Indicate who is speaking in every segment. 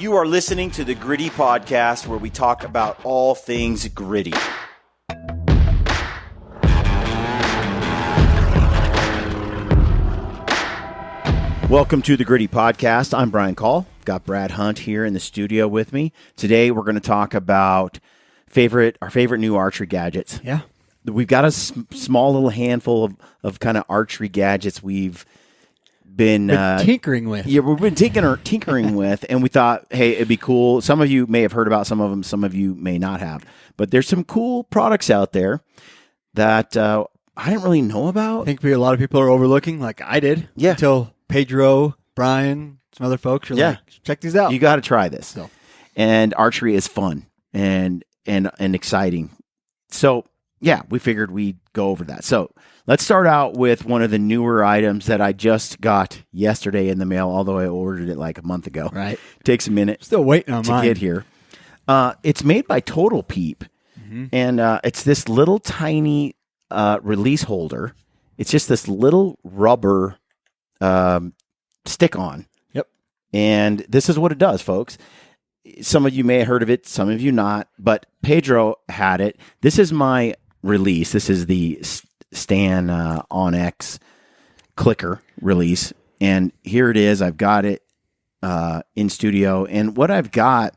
Speaker 1: You are listening to the Gritty Podcast, where we talk about all things gritty. Welcome to the Gritty Podcast. I'm Brian Call. Got Brad Hunt here in the studio with me. Today we're going to talk about our favorite new archery gadgets.
Speaker 2: Yeah.
Speaker 1: We've got a small little handful of kind of archery gadgets we've been
Speaker 2: tinkering with.
Speaker 1: Yeah, we've been tinkering with, and we thought, hey, it'd be cool. Some of you may have heard about some of them, some of you may not have. But there's some cool products out there that I didn't really know about.
Speaker 2: I think a lot of people are overlooking, like I did.
Speaker 1: Yeah.
Speaker 2: Until Pedro, Brian, some other folks are like, check these out.
Speaker 1: You got to try this.
Speaker 2: So.
Speaker 1: And archery is fun and exciting. So, yeah, we figured we'd go over that. So let's start out with one of the newer items that I just got yesterday in the mail, although I ordered it like a month ago.
Speaker 2: Right.
Speaker 1: Takes a minute.
Speaker 2: Still waiting on
Speaker 1: to
Speaker 2: mine.
Speaker 1: get here. It's made by Total Peep, and it's this little tiny release holder. It's just this little rubber stick-on.
Speaker 2: Yep.
Speaker 1: And this is what it does, folks. Some of you may have heard of it, some of you not, but Pedro had it. This is my release. This is the Stan Onyx clicker release, and here it is. I've got it in studio, and what I've got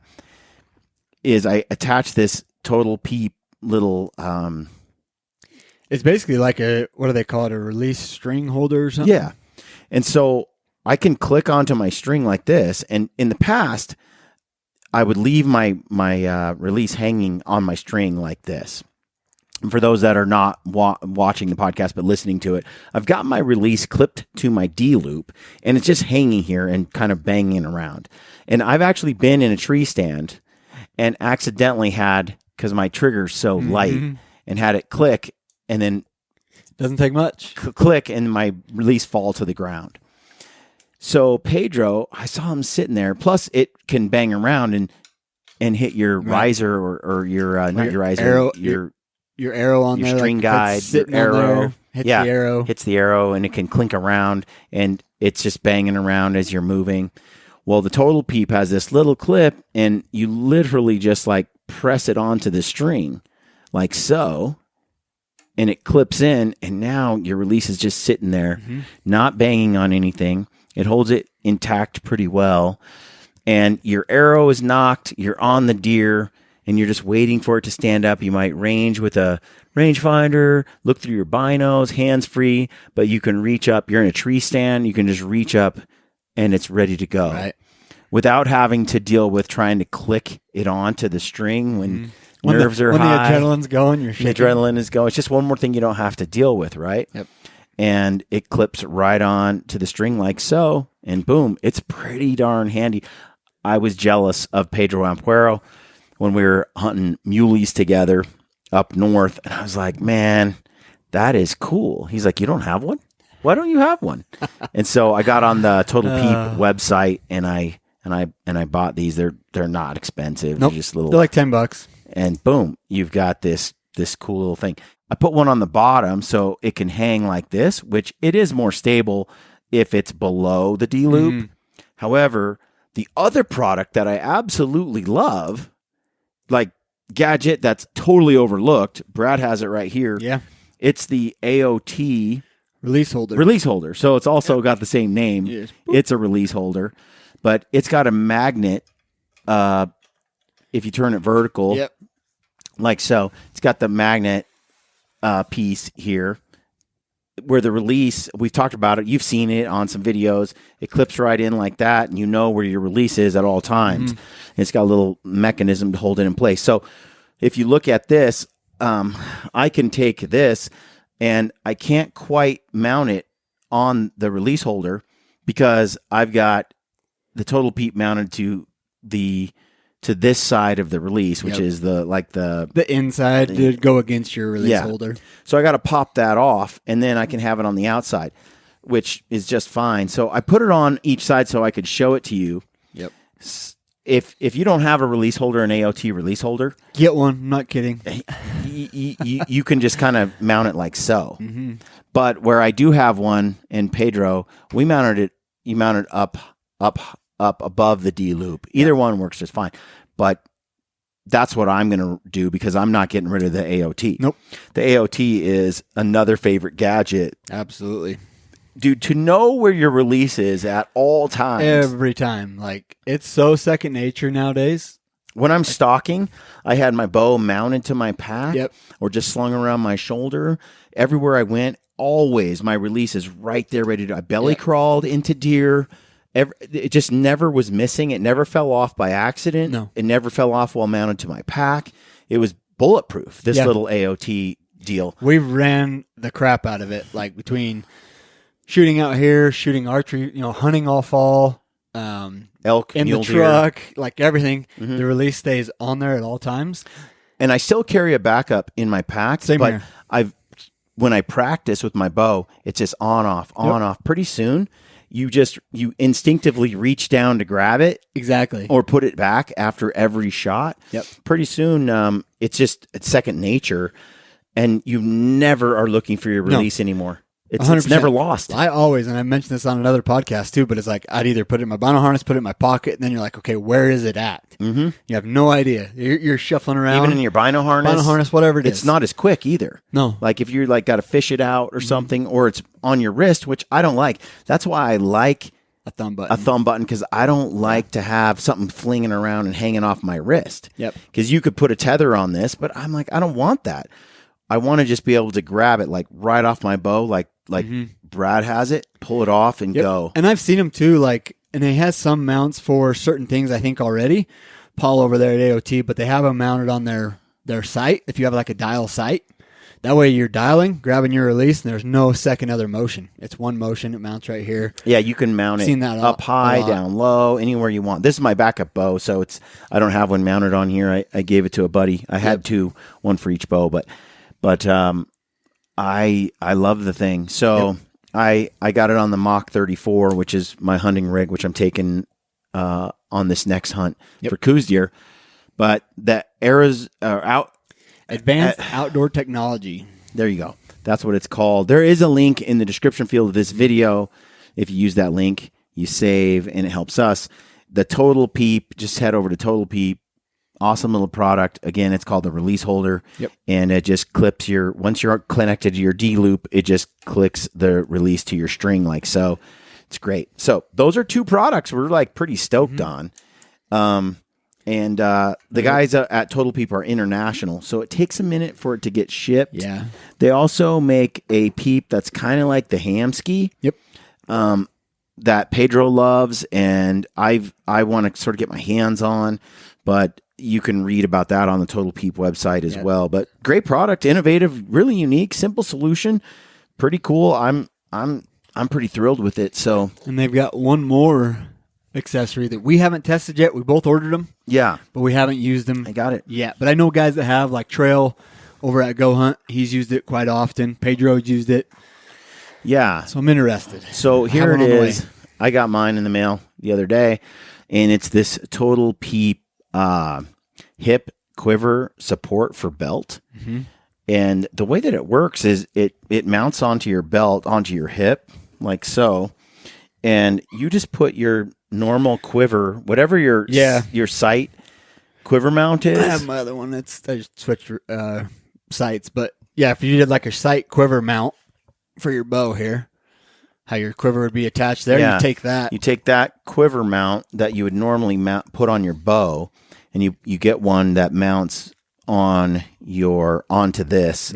Speaker 1: is I attach this Total Peep little
Speaker 2: it's basically like what do they call it, a release string holder or something?
Speaker 1: Yeah. And so I can click onto my string like this, and in the past I would leave my release hanging on my string like this. And for those that are not watching the podcast but listening to it, I've got my release clipped to my D loop, and it's just hanging here and kind of banging around. And I've actually been in a tree stand and accidentally had, because my trigger's so light, and had it click, and then
Speaker 2: doesn't take much.
Speaker 1: Click, and my release fall to the ground. So Pedro, I saw him sitting there. Plus, it can bang around and hit your riser or your not your riser,
Speaker 2: arrow,
Speaker 1: your
Speaker 2: arrow on
Speaker 1: your
Speaker 2: there,
Speaker 1: string
Speaker 2: like
Speaker 1: guide, your arrow.
Speaker 2: Hits the arrow.
Speaker 1: Hits the arrow, and it can clink around, and it's just banging around as you're moving. Well, the Total Peep has this little clip, and you literally just like press it onto the string, like so, and it clips in, and now your release is just sitting there, not banging on anything. It holds it intact pretty well, and your arrow is knocked, you're on the deer, and you're just waiting for it to stand up. You might range with a rangefinder, look through your binos, hands-free, but you can reach up. You're in a tree stand, you can just reach up, and it's ready to go.
Speaker 2: Right.
Speaker 1: Without having to deal with trying to click it onto the string when nerves are high.
Speaker 2: When the adrenaline's going, you're shaking.
Speaker 1: The adrenaline is going. It's just one more thing you don't have to deal with, right?
Speaker 2: Yep.
Speaker 1: And it clips right on to the string like so, and boom, it's pretty darn handy. I was jealous of Pedro Ampuero when we were hunting muleys together up north, and I was like, man, that is cool. He's like, you don't have one? Why don't you have one? And so I got on the Total Peep website, and I bought these. They're not expensive.
Speaker 2: Nope.
Speaker 1: They're just little.
Speaker 2: They're like $10.
Speaker 1: And boom, you've got this cool little thing. I put one on the bottom so it can hang like this, which it is more stable if it's below the D loop. However, the other product that I absolutely love, like gadget that's totally overlooked, Brad has it right here.
Speaker 2: Yeah.
Speaker 1: It's the AOT
Speaker 2: release holder.
Speaker 1: So it's also got the same name.
Speaker 2: Yes.
Speaker 1: It's a release holder, but it's got a magnet. If you turn it vertical, like so, it's got the magnet piece here where the release, we've talked about it, you've seen it on some videos, it clips right in like that, and you know where your release is at all times. It's got a little mechanism to hold it in place. So if you look at this, I can take this, and I can't quite mount it on the release holder because I've got the Total Peep mounted to this side of the release, which is the
Speaker 2: inside to go against your release holder.
Speaker 1: So I got to pop that off, and then I can have it on the outside, which is just fine. So I put it on each side so I could show it to you.
Speaker 2: Yep.
Speaker 1: If you don't have a release holder, an AOT release holder,
Speaker 2: get one. I'm not kidding.
Speaker 1: you can just kind of mount it like so. But where I do have one in Pedro, we mounted it. You mount it up up above the D loop. Either one works just fine. But that's what I'm going to do because I'm not getting rid of the AOT.
Speaker 2: Nope.
Speaker 1: The AOT is another favorite gadget.
Speaker 2: Absolutely.
Speaker 1: Dude, to know where your release is at all times.
Speaker 2: Every time. Like, it's so second nature nowadays.
Speaker 1: When I'm stalking, I had my bow mounted to my pack
Speaker 2: Yep.
Speaker 1: or just slung around my shoulder. Everywhere I went, always my release is right there ready to. I belly crawled into deer. It just never was missing. It never fell off by accident.
Speaker 2: No.
Speaker 1: It never fell off while mounted to my pack. It was bulletproof, this little AOT deal.
Speaker 2: We ran the crap out of it, like between shooting out here, shooting archery, hunting all fall,
Speaker 1: Elk,
Speaker 2: in
Speaker 1: mule
Speaker 2: the truck,
Speaker 1: deer.
Speaker 2: like everything.
Speaker 1: Mm-hmm.
Speaker 2: The release stays on there at all times.
Speaker 1: And I still carry a backup in my pack.
Speaker 2: Same
Speaker 1: but
Speaker 2: here.
Speaker 1: When I practice with my bow, it's just on, off, on, off. Pretty soon, you instinctively reach down to grab it.
Speaker 2: Exactly.
Speaker 1: Or put it back after every shot.
Speaker 2: Yep.
Speaker 1: Pretty soon, it's second nature, and you never are looking for your release anymore. It's never lost.
Speaker 2: I always, and I mentioned this on another podcast too, but it's like I'd either put it in my bino harness, put it in my pocket, and then you're like, okay, where is it at? Mm-hmm. You have no idea. You're shuffling around.
Speaker 1: Even in your bino harness,
Speaker 2: whatever it is.
Speaker 1: It's not as quick either.
Speaker 2: No.
Speaker 1: Like if you're like got to fish it out or something, or it's on your wrist, which I don't like. That's why I like
Speaker 2: a thumb button.
Speaker 1: Because I don't like to have something flinging around and hanging off my wrist.
Speaker 2: Yep.
Speaker 1: Because you could put a tether on this, but I'm like, I don't want that. I want to just be able to grab it like right off my bow, like Brad has it, pull it off and go.
Speaker 2: And I've seen them too, and they has some mounts for certain things, I think already. Paul over there at AOT, but they have them mounted on their sight. If you have like a dial sight, that way you're dialing, grabbing your release, and there's no second other motion. It's one motion. It mounts right here.
Speaker 1: Yeah, you can mount it up high, down low, anywhere you want. This is my backup bow, so I don't have one mounted on here. I gave it to a buddy. I had two, one for each bow, but I love the thing. So I got it on the Mach 34, which is my hunting rig, which I'm taking on this next hunt for Coues deer. But the arrows are out.
Speaker 2: Advanced Outdoor Technology.
Speaker 1: There you go. That's what it's called. There is a link in the description field of this video. If you use that link, you save, and it helps us. The Total Peep, just head over to Total Peep. Awesome little product. Again, it's called the release holder. Yep. And it just clips once you're connected to your D loop, it just clicks the release to your string like so. It's great. So those are two products we're like pretty stoked on. And the guys at Total Peep are international, so it takes a minute for it to get shipped.
Speaker 2: Yeah.
Speaker 1: They also make a peep that's kind of like the Hamski.
Speaker 2: Yep.
Speaker 1: That Pedro loves, and I want to sort of get my hands on, but you can read about that on the Total Peep website as well. But great product, innovative, really unique, simple solution, pretty cool. I'm pretty thrilled with it. So,
Speaker 2: and they've got one more accessory that we haven't tested yet. We both ordered them.
Speaker 1: Yeah,
Speaker 2: but we haven't used them.
Speaker 1: I got it.
Speaker 2: Yeah, but I know guys that have, like Trail over at GOHUNT. He's used it quite often. Pedro's used it.
Speaker 1: Yeah.
Speaker 2: So I'm interested.
Speaker 1: So here it is. I got mine in the mail the other day, and it's this Total Peep hip quiver support for belt. Mm-hmm. And the way that it works is it mounts onto your belt, onto your hip, like so. And you just put your normal quiver, whatever your sight quiver mount is.
Speaker 2: I have my other one. I just switched sights. But yeah, if you did like a sight quiver mount for your bow here, how your quiver would be attached there, you take that. You
Speaker 1: take that quiver mount that you would normally put on your bow, and you get one that mounts onto this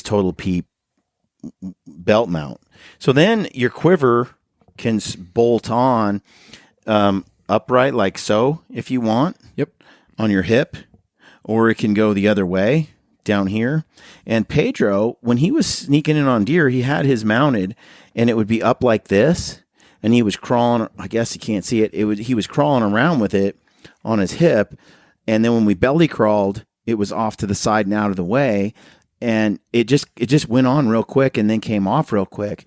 Speaker 1: Total Peep belt mount. So then your quiver can bolt on upright like so if you want.
Speaker 2: Yep.
Speaker 1: On your hip, or it can go the other way down here. And Pedro, when he was sneaking in on deer, he had his mounted, and it would be up like this, and he was crawling. I guess you can't see it. He was crawling around with it on his hip, and then when we belly crawled, it was off to the side and out of the way, and it just went on real quick and then came off real quick.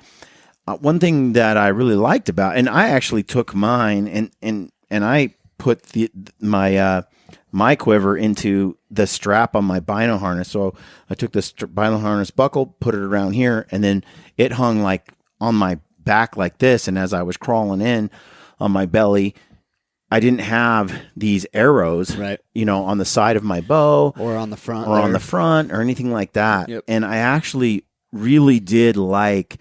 Speaker 1: One thing that I really liked about, and I actually took mine and I put my quiver into the strap on my bino harness. So I took this bino harness buckle, put it around here, and then it hung like on my back like this. And as I was crawling in, on my belly, I didn't have these arrows,
Speaker 2: right,
Speaker 1: on the side of my bow
Speaker 2: or on the front
Speaker 1: or anything like that.
Speaker 2: Yep.
Speaker 1: And I actually really did like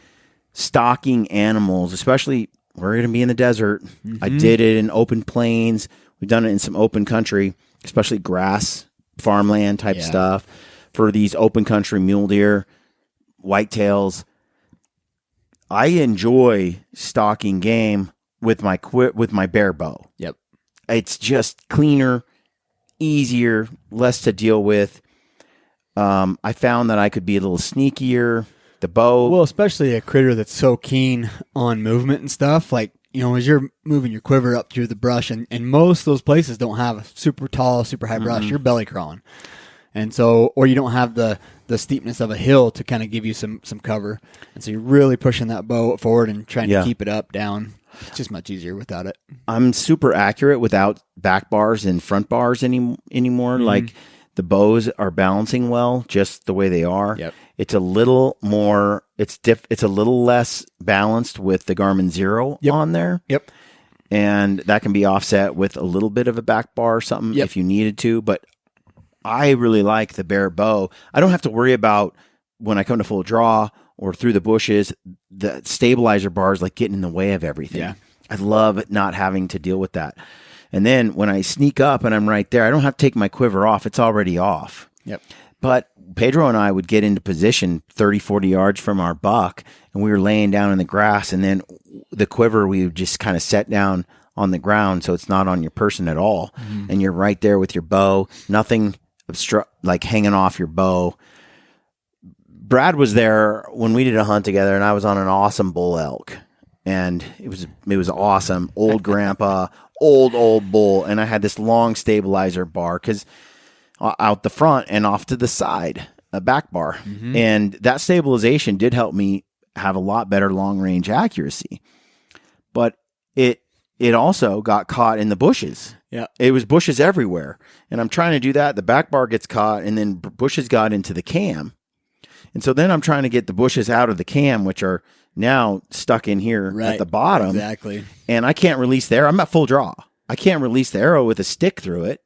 Speaker 1: stalking animals, especially we're going to be in the desert. Mm-hmm. I did it in open plains. We've done it in some open country, especially grass, farmland type stuff for these open country mule deer, whitetails. I enjoy stalking game with my bare bow.
Speaker 2: Yep.
Speaker 1: It's just cleaner, easier, less to deal with. I found that I could be a little sneakier. The bow.
Speaker 2: Well, especially a critter that's so keen on movement and stuff. Like, as you're moving your quiver up through the brush, and most of those places don't have a super tall, super high brush. You're belly crawling. And so, or you don't have the steepness of a hill to kind of give you some cover. And so you're really pushing that bow forward and trying to keep it up, down. It's just much easier without it.
Speaker 1: I'm super accurate without back bars and front bars anymore. Mm-hmm. Like the bows are balancing well just the way they are.
Speaker 2: Yep.
Speaker 1: It's a little more, it's a little less balanced with the Garmin Zero on there.
Speaker 2: Yep.
Speaker 1: And that can be offset with a little bit of a back bar or something if you needed to. But I really like the bare bow. I don't have to worry about when I come to full draw or through the bushes, the stabilizer bars like getting in the way of everything.
Speaker 2: Yeah.
Speaker 1: I love not having to deal with that. And then when I sneak up and I'm right there, I don't have to take my quiver off. It's already off.
Speaker 2: Yep.
Speaker 1: But Pedro and I would get into position 30, 40 yards from our buck, and we were laying down in the grass, and then the quiver we would just kind of set down on the ground so it's not on your person at all. Mm-hmm. And you're right there with your bow, nothing like hanging off your bow. Brad was there when we did a hunt together, and I was on an awesome bull elk, and it was awesome. Old grandpa, old bull, and I had this long stabilizer bar because out the front and off to the side, a back bar, and that stabilization did help me have a lot better long range accuracy. But it also got caught in the bushes.
Speaker 2: Yeah,
Speaker 1: it was bushes everywhere, and I'm trying to do that. The back bar gets caught, and then bushes got into the cam. And so then I'm trying to get the bushes out of the cam, which are now stuck in here at the bottom.
Speaker 2: Exactly.
Speaker 1: And I can't release the arrow. I'm at full draw. I can't release the arrow with a stick through it.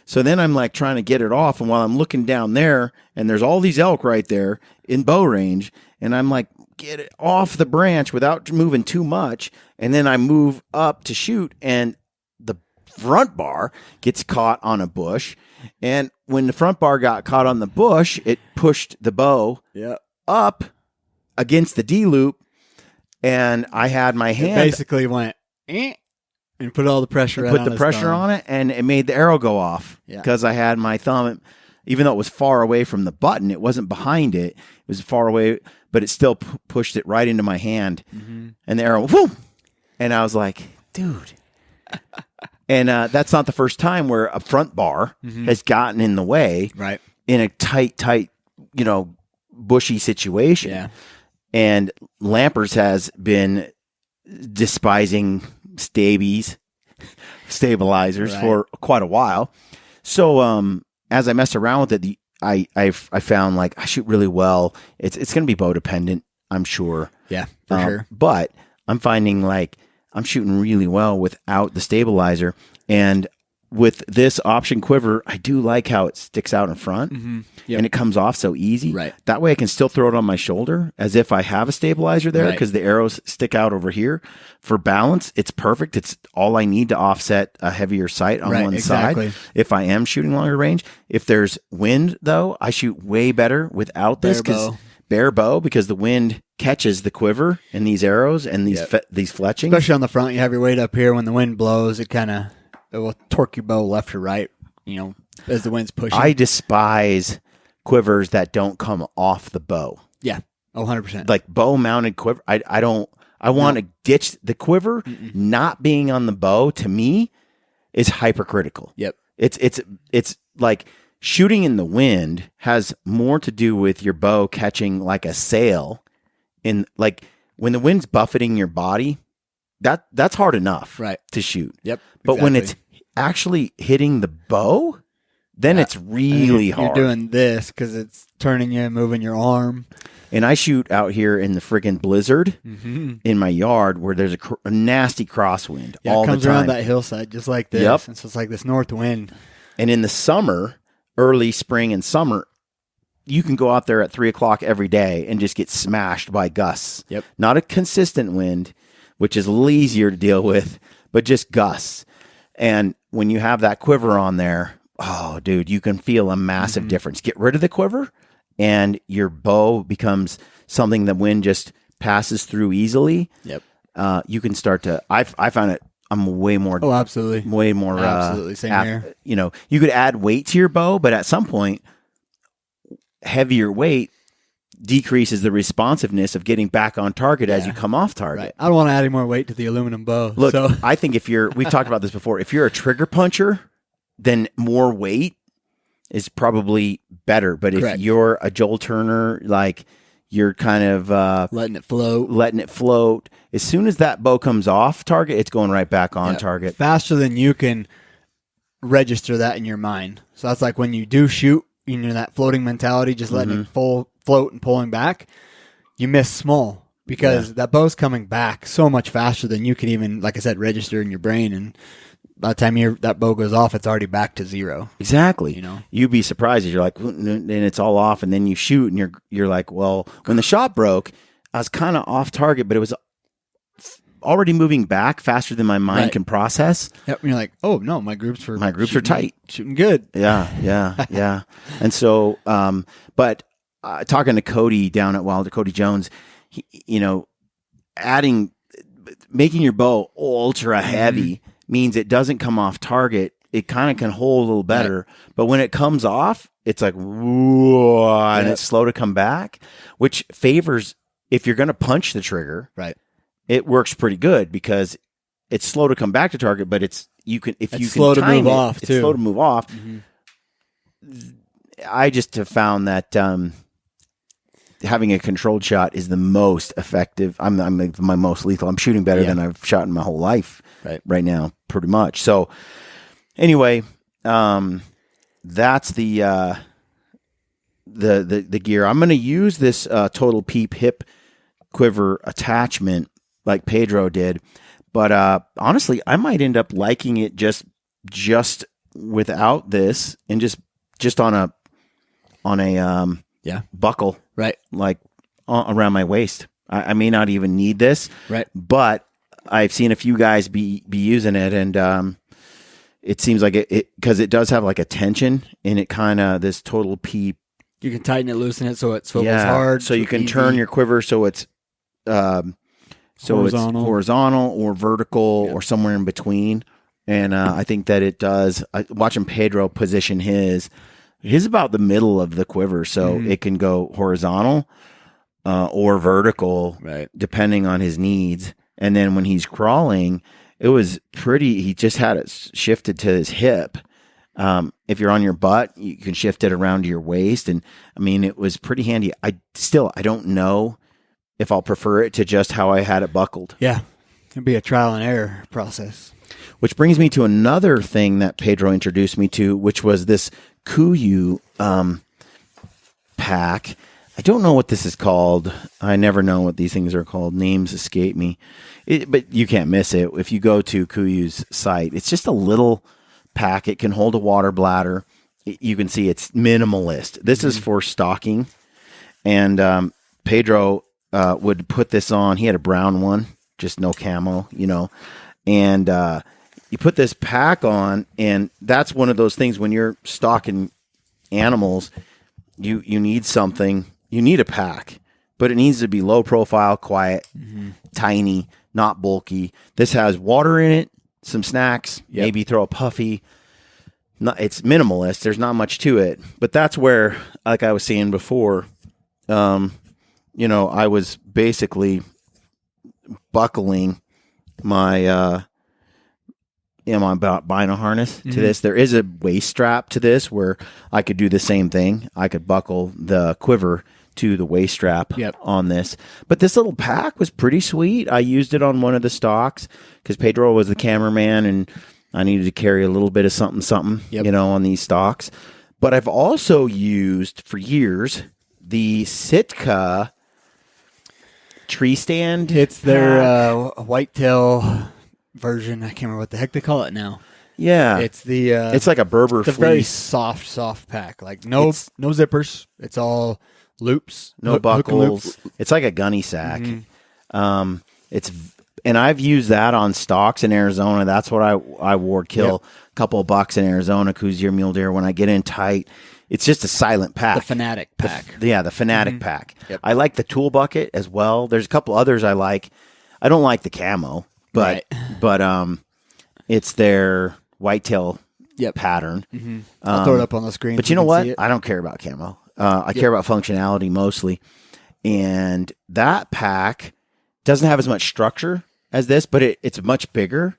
Speaker 1: So then I'm like trying to get it off. And while I'm looking down there, and there's all these elk right there in bow range, and I'm like, get it off the branch without moving too much. And then I move up to shoot, and the front bar gets caught on a bush. And when the front bar got caught on the bush, it pushed the bow up against the D-loop, and I had my hand.
Speaker 2: It basically went, and put all the pressure
Speaker 1: on it, and it made the arrow go off because I had my thumb, even though it was far away from the button, it wasn't behind it. It was far away, but it still pushed it right into my hand, and the arrow, whoo! And I was like, dude. And that's not the first time where a front bar has gotten in the way in a tight, bushy situation.
Speaker 2: Yeah.
Speaker 1: And Lampers has been despising stabilizers for quite a while. So as I messed around with it, I found like I shoot really well. It's going to be bow dependent, I'm sure.
Speaker 2: Yeah, for sure.
Speaker 1: But I'm finding like I'm shooting really well without the stabilizer. And with this option quiver, I do like how it sticks out in front and it comes off so easy.
Speaker 2: Right.
Speaker 1: That way I can still throw it on my shoulder as if I have a stabilizer there because the arrows stick out over here. For balance, it's perfect. It's all I need to offset a heavier sight on one side if I am shooting longer range. If there's wind, though, I shoot way better without this bare bow because the wind catches the quiver and these arrows and these fletchings.
Speaker 2: Especially on the front, you have your weight up here. When the wind blows, it will torque your bow left or right, as the wind's pushing.
Speaker 1: I despise quivers that don't come off the bow.
Speaker 2: Yeah. 100%.
Speaker 1: Like bow mounted quiver. I want to ditch the quiver. Not being on the bow to me is hypercritical.
Speaker 2: Yep.
Speaker 1: It's like shooting in the wind has more to do with your bow catching like a sail in like when the wind's buffeting your body, that's hard enough to shoot.
Speaker 2: Yep.
Speaker 1: But when it's actually hitting the bow, then it's really hard.
Speaker 2: You're doing this because it's turning you and moving your arm.
Speaker 1: And I shoot out here in the friggin' blizzard in my yard where there's a nasty crosswind all the time. It
Speaker 2: comes around that hillside just like this. Yep. And so it's like this north wind.
Speaker 1: And in the summer, early spring and summer, you can go out there at 3 o'clock every day and just get smashed by gusts.
Speaker 2: Yep.
Speaker 1: Not a consistent wind, which is a little easier to deal with, but just gusts. And when you have that quiver on there, oh, dude, you can feel a massive difference. Get rid of the quiver, and your bow becomes something the wind just passes through easily.
Speaker 2: Yep.
Speaker 1: You can start to. I found it. I'm way more.
Speaker 2: Oh, absolutely.
Speaker 1: Way more.
Speaker 2: Absolutely. Same here.
Speaker 1: You know, you could add weight to your bow, but at some point, heavier weight decreases the responsiveness of getting back on target as you come off target.
Speaker 2: Right. I don't want to add any more weight to the aluminum bow.
Speaker 1: Look, I think we've talked about this before. If you're a trigger puncher, then more weight is probably better. But if you're a Joel Turner, like you're kind of
Speaker 2: letting it float. As soon as that bow comes off target, it's going right back on target. Faster than you can register that in your mind. So that's like when you do shoot, you know, that floating mentality, just letting it float and pulling back, you miss small because that bow's coming back so much faster than you can even, like I said, register in your brain. And by the time that bow goes off, it's already back to zero.
Speaker 1: Exactly.
Speaker 2: You know,
Speaker 1: you'd be surprised if you're like, and it's all off, and then you shoot, and you're like, well, when the shot broke, I was kind of off target, but it was already moving back faster than my mind can process.
Speaker 2: Yep. And you're like, oh no, my groups are
Speaker 1: tight,
Speaker 2: shooting good.
Speaker 1: Yeah. And so, but talking to Cody down at Wilder, Cody Jones, making your bow ultra heavy means it doesn't come off target. It kind of can hold a little better, but when it comes off, it's like, whoa, and it's slow to come back, which favors if you're going to punch the trigger.
Speaker 2: Right.
Speaker 1: It works pretty good because it's slow to come back to target, but it's
Speaker 2: slow to move off too.
Speaker 1: It's slow to move off. I just have found that having a controlled shot is the most effective. I'm my most lethal. I'm shooting better than I've shot in my whole life right now, pretty much. So anyway, that's the gear. I'm going to use this Total Peep hip quiver attachment like Pedro did, but honestly, I might end up liking it just without this and just on a buckle,
Speaker 2: right?
Speaker 1: Like around my waist. I may not even need this,
Speaker 2: right?
Speaker 1: But I've seen a few guys be using it, and it seems like it because it does have like a tension, and it kind of this Total Peep.
Speaker 2: You can tighten it, loosen it, so it swivels hard.
Speaker 1: So you can turn your quiver so it's horizontal or vertical or somewhere in between. And I think that it does. Watching Pedro position his about the middle of the quiver, so it can go horizontal or vertical, depending on his needs. And then when he's crawling, it was pretty. He just had it shifted to his hip. If you're on your butt, you can shift it around to your waist. And I mean, it was pretty handy. I don't know if I'll prefer it to just how I had it buckled.
Speaker 2: Yeah. It'd be a trial and error process.
Speaker 1: Which brings me to another thing that Pedro introduced me to, which was this KUIU pack. I don't know what this is called. I never know what these things are called. Names escape me. But you can't miss it. If you go to KUIU's site, it's just a little pack. It can hold a water bladder. You can see it's minimalist. This is for stalking. And Pedro would put this on. He had a brown one, just no camo, and you put this pack on, and that's one of those things when you're stalking animals, you need something. You need a pack, but it needs to be low profile, quiet, tiny, not bulky. This has water in it, some snacks, maybe throw a puffy. It's minimalist. There's not much to it, but that's where, like I was saying before, I was basically buckling my about buying a harness to this. There is a waist strap to this where I could do the same thing. I could buckle the quiver to the waist strap on this. But this little pack was pretty sweet. I used it on one of the stocks because Pedro was the cameraman, and I needed to carry a little bit of something,
Speaker 2: Yep.
Speaker 1: on these stocks. But I've also used for years the Sitka tree stand.
Speaker 2: It's their whitetail version. I can't remember what the heck they call it now.
Speaker 1: Yeah.
Speaker 2: It's the
Speaker 1: it's like a Berber
Speaker 2: it's a
Speaker 1: fleece.
Speaker 2: very soft pack. Like no zippers. It's all loops.
Speaker 1: No buckles. It's like a gunny sack.
Speaker 2: Mm-hmm.
Speaker 1: And I've used that on stocks in Arizona. That's what I wore. Kill a couple of bucks in Arizona, coos deer, mule deer. When I get in tight, it's just a silent pack.
Speaker 2: The Fanatic pack.
Speaker 1: The Fanatic pack.
Speaker 2: Yep.
Speaker 1: I like the tool bucket as well. There's a couple others I like. I don't like the camo, but it's their whitetail pattern.
Speaker 2: Mm-hmm. I'll throw it up on the screen.
Speaker 1: But you know what? I don't care about camo. I care about functionality mostly. And that pack doesn't have as much structure as this, but it's much bigger.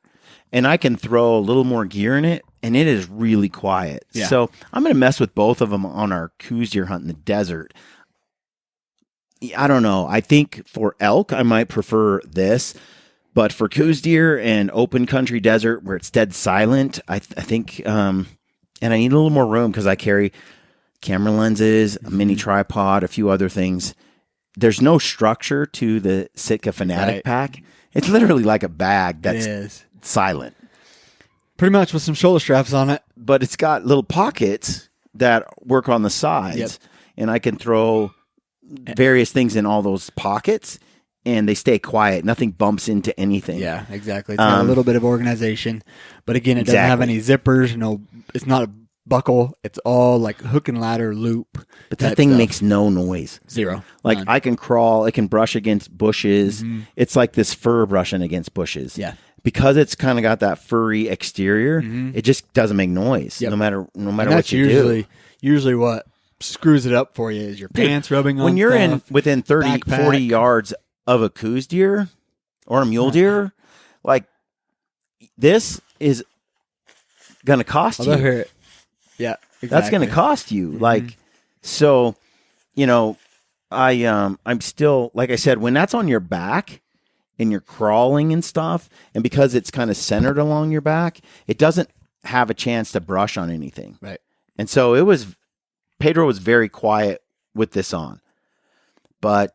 Speaker 1: And I can throw a little more gear in it, and it is really quiet.
Speaker 2: Yeah.
Speaker 1: So I'm going to mess with both of them on our coos deer hunt in the desert. I don't know. I think for elk, I might prefer this. But for coos deer and open country desert where it's dead silent, I think, and I need a little more room because I carry camera lenses, a mini tripod, a few other things. There's no structure to the Sitka Fanatic pack. It's literally like a bag that's silent.
Speaker 2: Pretty much with some shoulder straps on it.
Speaker 1: But it's got little pockets that work on the sides. And I can throw various things in all those pockets. And they stay quiet. Nothing bumps into anything.
Speaker 2: Yeah, exactly. It's got a little bit of organization. But again, it doesn't have any zippers. No, it's not a buckle. It's all like hook and ladder loop.
Speaker 1: But that thing makes no noise.
Speaker 2: Zero.
Speaker 1: Like
Speaker 2: None.
Speaker 1: I can crawl. It can brush against bushes. Mm-hmm. It's like this fur brushing against bushes.
Speaker 2: Yeah.
Speaker 1: Because it's kind of got that furry exterior, it just doesn't make noise. No matter what you do.
Speaker 2: Usually what screws it up for you is your pants rubbing on
Speaker 1: when you're
Speaker 2: stuff,
Speaker 1: within 30,
Speaker 2: backpack.
Speaker 1: 40 yards of a coos deer or a mule deer, like this is going to cost you.
Speaker 2: Yeah, exactly.
Speaker 1: That's going to cost you. Like, so, I'm still, like I said, when that's on your back and you're crawling and stuff, and because it's kind of centered along your back, it doesn't have a chance to brush on anything.
Speaker 2: Right.
Speaker 1: And so Pedro was very quiet with this on, but,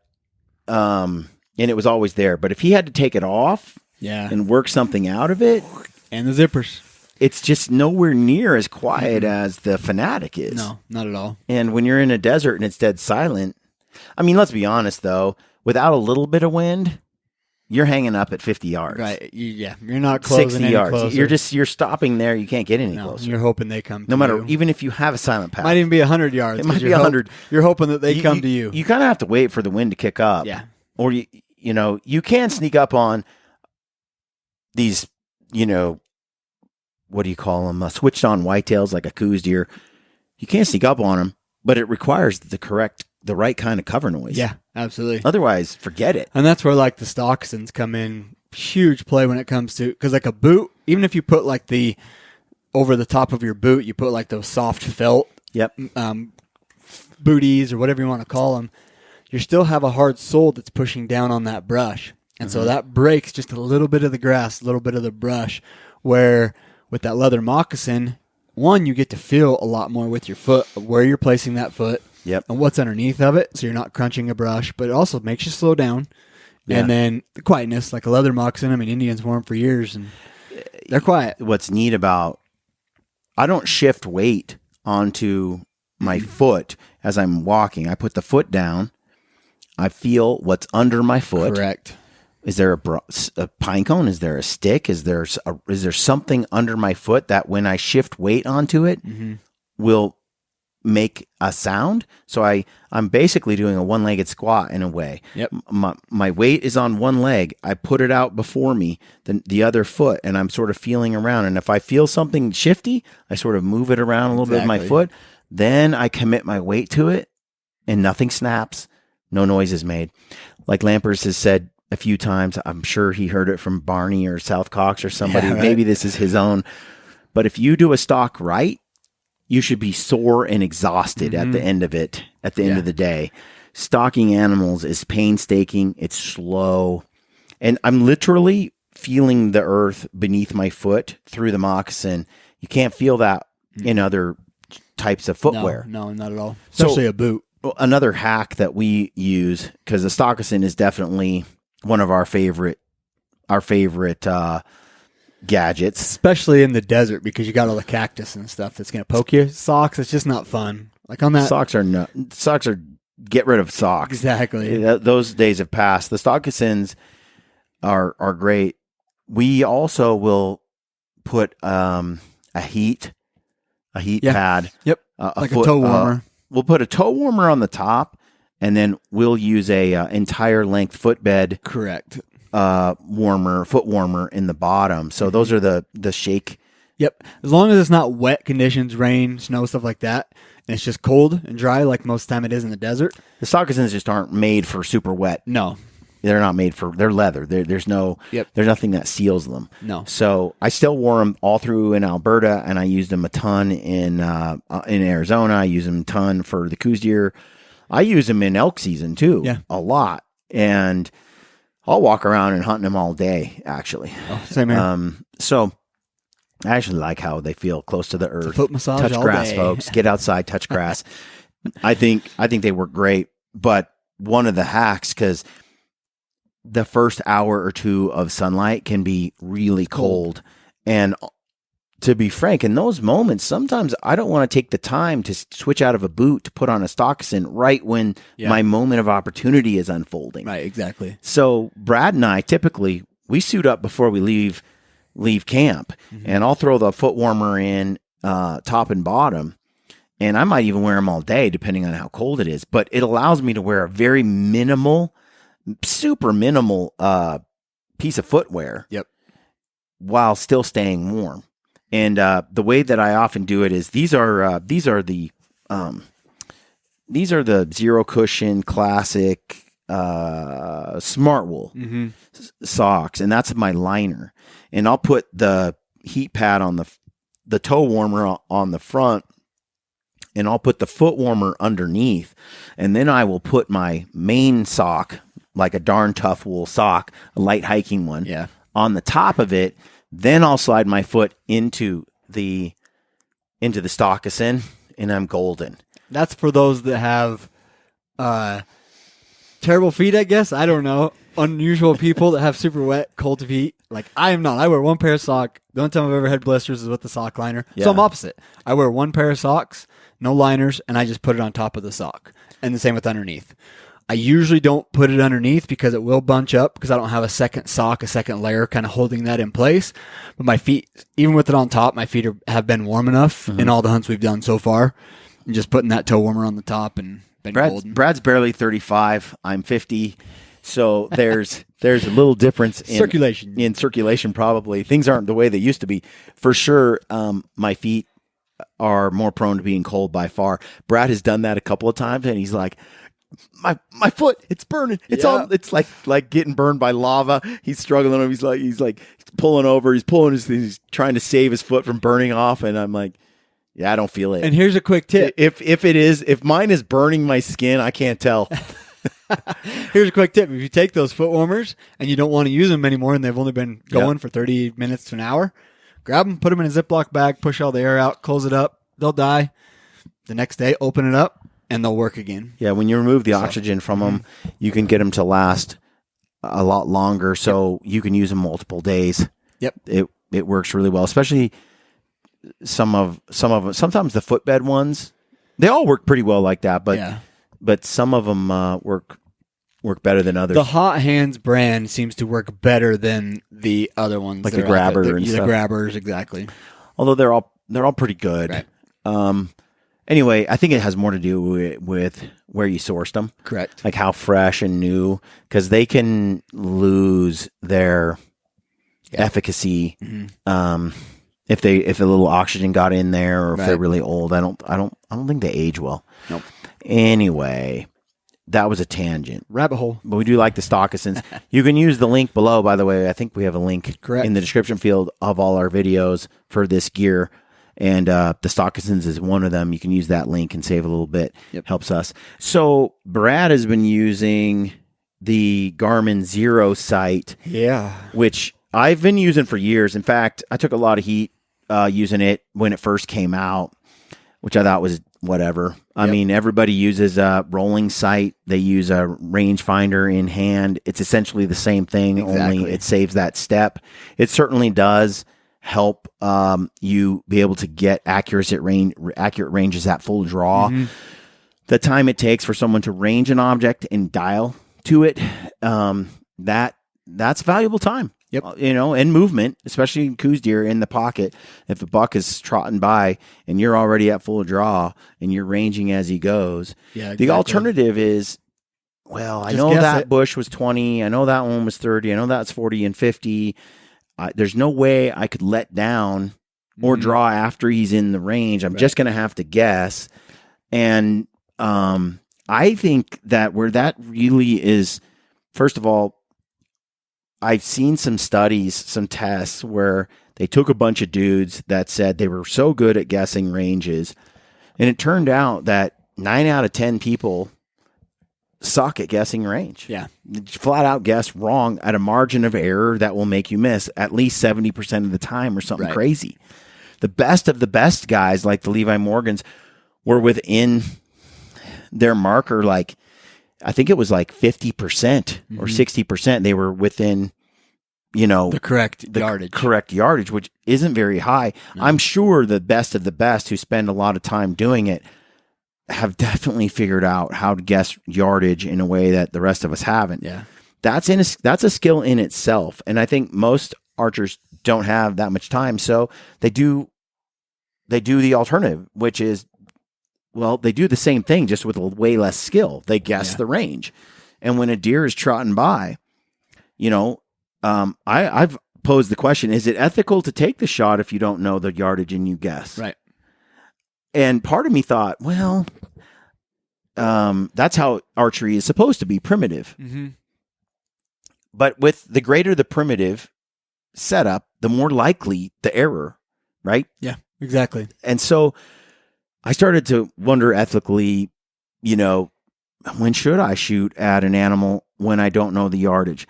Speaker 1: and it was always there. But if he had to take it off and work something out of it.
Speaker 2: And the zippers.
Speaker 1: It's just nowhere near as quiet as the Fanatic is.
Speaker 2: No, not at all.
Speaker 1: And when you're in a desert and it's dead silent, I mean, let's be honest, though. Without a little bit of wind, you're hanging up at 50 yards.
Speaker 2: Right. You're not closing
Speaker 1: 60
Speaker 2: any
Speaker 1: yards.
Speaker 2: closer.
Speaker 1: You're stopping there. You can't get any closer.
Speaker 2: You're hoping they come
Speaker 1: no
Speaker 2: to
Speaker 1: matter,
Speaker 2: you.
Speaker 1: even if you have a silent pack.
Speaker 2: Might even be 100 yards.
Speaker 1: It might be 100.
Speaker 2: You're hoping that they come to you.
Speaker 1: You kind of have to wait for the wind to kick up.
Speaker 2: Yeah.
Speaker 1: Or, you can sneak up on these, what do you call them? Switched on whitetails like a coos deer. You can't sneak up on them, but it requires the right kind of cover noise.
Speaker 2: Yeah, absolutely.
Speaker 1: Otherwise, forget it.
Speaker 2: And that's where like the Stocksons come in huge play when it comes to, because like a boot, even if you put like over the top of your boot, you put like those soft felt booties or whatever you want to call them, you still have a hard sole that's pushing down on that brush. And so that breaks just a little bit of the grass, a little bit of the brush, where with that leather moccasin, one, you get to feel a lot more with your foot, where you're placing that foot and what's underneath of it. So you're not crunching a brush, but it also makes you slow down. Yeah. And then the quietness, like a leather moccasin. I mean, Indians wore them for years and they're quiet.
Speaker 1: What's neat about, I don't shift weight onto my foot as I'm walking. I put the foot down. I feel what's under my foot.
Speaker 2: Correct.
Speaker 1: Is there a pine cone? Is there a stick? Is there something under my foot that when I shift weight onto it will make a sound? So I'm basically doing a one-legged squat in a way.
Speaker 2: Yep.
Speaker 1: My weight is on one leg. I put it out before me, the other foot, and I'm sort of feeling around. And if I feel something shifty, I sort of move it around a little bit with my foot. Then I commit my weight to it, and nothing snaps. No noise is made. Like Lampers has said a few times, I'm sure he heard it from Barney or South Cox or somebody. Yeah, right. Maybe this is his own. But if you do a stalk right, you should be sore and exhausted at the end of it, at the end of the day. Stalking animals is painstaking. It's slow. And I'm literally feeling the earth beneath my foot through the moccasin. You can't feel that in other types of footwear.
Speaker 2: No, not at all. Especially a boot.
Speaker 1: Another hack that we use, because the stockison is definitely one of our favorite gadgets,
Speaker 2: especially in the desert, because you got all the cactus and stuff that's going to poke you. Socks, it's just not fun. Like on that,
Speaker 1: socks are get rid of socks.
Speaker 2: Exactly.
Speaker 1: Those days have passed. The stockisins are great. We also will put a heat pad.
Speaker 2: Yep.
Speaker 1: A
Speaker 2: toe warmer.
Speaker 1: We'll put a toe warmer on the top, and then we'll use a entire length footbed.
Speaker 2: Correct.
Speaker 1: Foot warmer in the bottom. So those are the shake.
Speaker 2: Yep. As long as it's not wet conditions, rain, snow, stuff like that, and it's just cold and dry like most of the time it is in the desert.
Speaker 1: The stockisins just aren't made for super wet.
Speaker 2: No.
Speaker 1: They're not made for, they're leather. There's nothing that seals them.
Speaker 2: No.
Speaker 1: So I still wore them all through in Alberta, and I used them a ton in Arizona. I use them a ton for the Coues deer. I use them in elk season too.
Speaker 2: Yeah.
Speaker 1: A lot. And I'll walk around and hunt them all day, actually.
Speaker 2: Oh, same here.
Speaker 1: So I actually like how they feel close to the earth.
Speaker 2: It's a foot massage
Speaker 1: touch
Speaker 2: all
Speaker 1: grass,
Speaker 2: day.
Speaker 1: folks. Get outside, touch grass. I think they work great. But one of the hacks, because the first hour or two of sunlight can be really cold. And to be frank, in those moments, sometimes I don't want to take the time to switch out of a boot to put on a stoccasin right when my moment of opportunity is unfolding.
Speaker 2: Right, exactly.
Speaker 1: So Brad and I typically, we suit up before we leave camp, and I'll throw the foot warmer in top and bottom, and I might even wear them all day depending on how cold it is. But it allows me to wear a very super minimal piece of footwear.
Speaker 2: Yep. While
Speaker 1: still staying warm. And the way that I often do it is these are the zero cushion classic smart wool socks, and that's my liner. And I'll put the heat pad on the toe warmer on the front, and I'll put the foot warmer underneath, and then I will put my main sock, like a darn tough wool sock, a light hiking one, on the top of it. Then I'll slide my foot into the stoccasin, and I'm golden.
Speaker 2: That's for those that have terrible feet, I guess. I don't know. Unusual people that have super wet, cold feet. Like I am not. I wear one pair of socks. The only time I've ever had blisters is with the sock liner. Yeah. So I'm opposite. I wear one pair of socks, no liners, and I just put it on top of the sock. And the same with underneath. I usually don't put it underneath because it will bunch up because I don't have a second sock, a second layer kind of holding that in place. But my feet, even with it on top, my feet have been warm enough in all the hunts we've done so far. And just putting that toe warmer on the top and been golden.
Speaker 1: Brad's barely 35. I'm 50. So there's a little difference in circulation probably. Things aren't the way they used to be. For sure, my feet are more prone to being cold by far. Brad has done that a couple of times, and he's like, my foot, it's burning. It's like getting burned by lava. He's struggling. He's like pulling over. He's trying to save his foot from burning off. And I'm like, yeah, I don't feel it.
Speaker 2: And here's a quick tip.
Speaker 1: If mine is burning my skin, I can't tell.
Speaker 2: Here's a quick tip. If you take those foot warmers and you don't want to use them anymore and they've only been going for 30 minutes to an hour, grab them, put them in a Ziploc bag, push all the air out, close it up. They'll die. The next day, open it up, and they'll work again.
Speaker 1: Yeah, when you remove the oxygen from them, you can get them to last a lot longer, so you can use them multiple days.
Speaker 2: Yep.
Speaker 1: It works really well, especially some of them. Sometimes the footbed ones, they all work pretty well like that, but some of them work better than others.
Speaker 2: The Hot Hands brand seems to work better than the other ones,
Speaker 1: like the grabber and
Speaker 2: the
Speaker 1: stuff.
Speaker 2: grabbers, exactly.
Speaker 1: Although they're all pretty good.
Speaker 2: Right.
Speaker 1: Anyway, I think it has more to do with where you sourced them.
Speaker 2: Correct.
Speaker 1: Like how fresh and new, because they can lose their efficacy if a little oxygen got in there, or if they're really old. I don't think they age well.
Speaker 2: Nope.
Speaker 1: Anyway, that was a tangent.
Speaker 2: Rabbit hole.
Speaker 1: But we do like the stockisins. You can use the link below, by the way. I think we have a link in the description field of all our videos for this gear. And the stockisins is one of them. You can use that link and save a little bit. Yep. Helps us. So Brad has been using the Garmin Zero sight.
Speaker 2: Yeah.
Speaker 1: Which I've been using for years. In fact, I took a lot of heat using it when it first came out, which I thought was whatever. I mean, everybody uses a rolling sight. They use a rangefinder in hand. It's essentially the same thing, only it saves that step. It certainly does help you be able to get accurate ranges at full draw. The time it takes for someone to range an object and dial to it, that's valuable time. And movement, especially in coos deer in the pocket. If a buck is trotting by and you're already at full draw and you're ranging as he goes, the alternative is, well, I know that bush was 20. I know that one was 30. I know that's 40 and 50. There's no way I could let down or draw after he's in the range. I'm just going to have to guess. And I think that where that really is, first of all, I've seen some studies, some tests where they took a bunch of dudes that said they were so good at guessing ranges, and it turned out that 9 out of 10 people suck at guessing range. Flat out guess wrong at a margin of error that will make you miss at least 70% of the time or something crazy. The best of the best guys, like the Levi Morgans, were within their marker, like I think it was like 50% or 60%. They were within,
Speaker 2: the correct
Speaker 1: yardage, which isn't very high. I'm sure the best of the best who spend a lot of time doing it have definitely figured out how to guess yardage in a way that the rest of us haven't. That's a skill in itself. And I think most archers don't have that much time. So they do the alternative, which is, well, they do the same thing just with way less skill. They guess the range. And when a deer is trotting by, I've posed the question, is it ethical to take the shot if you don't know the yardage and you guess?
Speaker 2: Right.
Speaker 1: And part of me thought, well, that's how archery is supposed to be, primitive. But with the greater the primitive setup, the more likely the error, right?
Speaker 2: Yeah, exactly.
Speaker 1: And so I started to wonder ethically, when should I shoot at an animal when I don't know the yardage?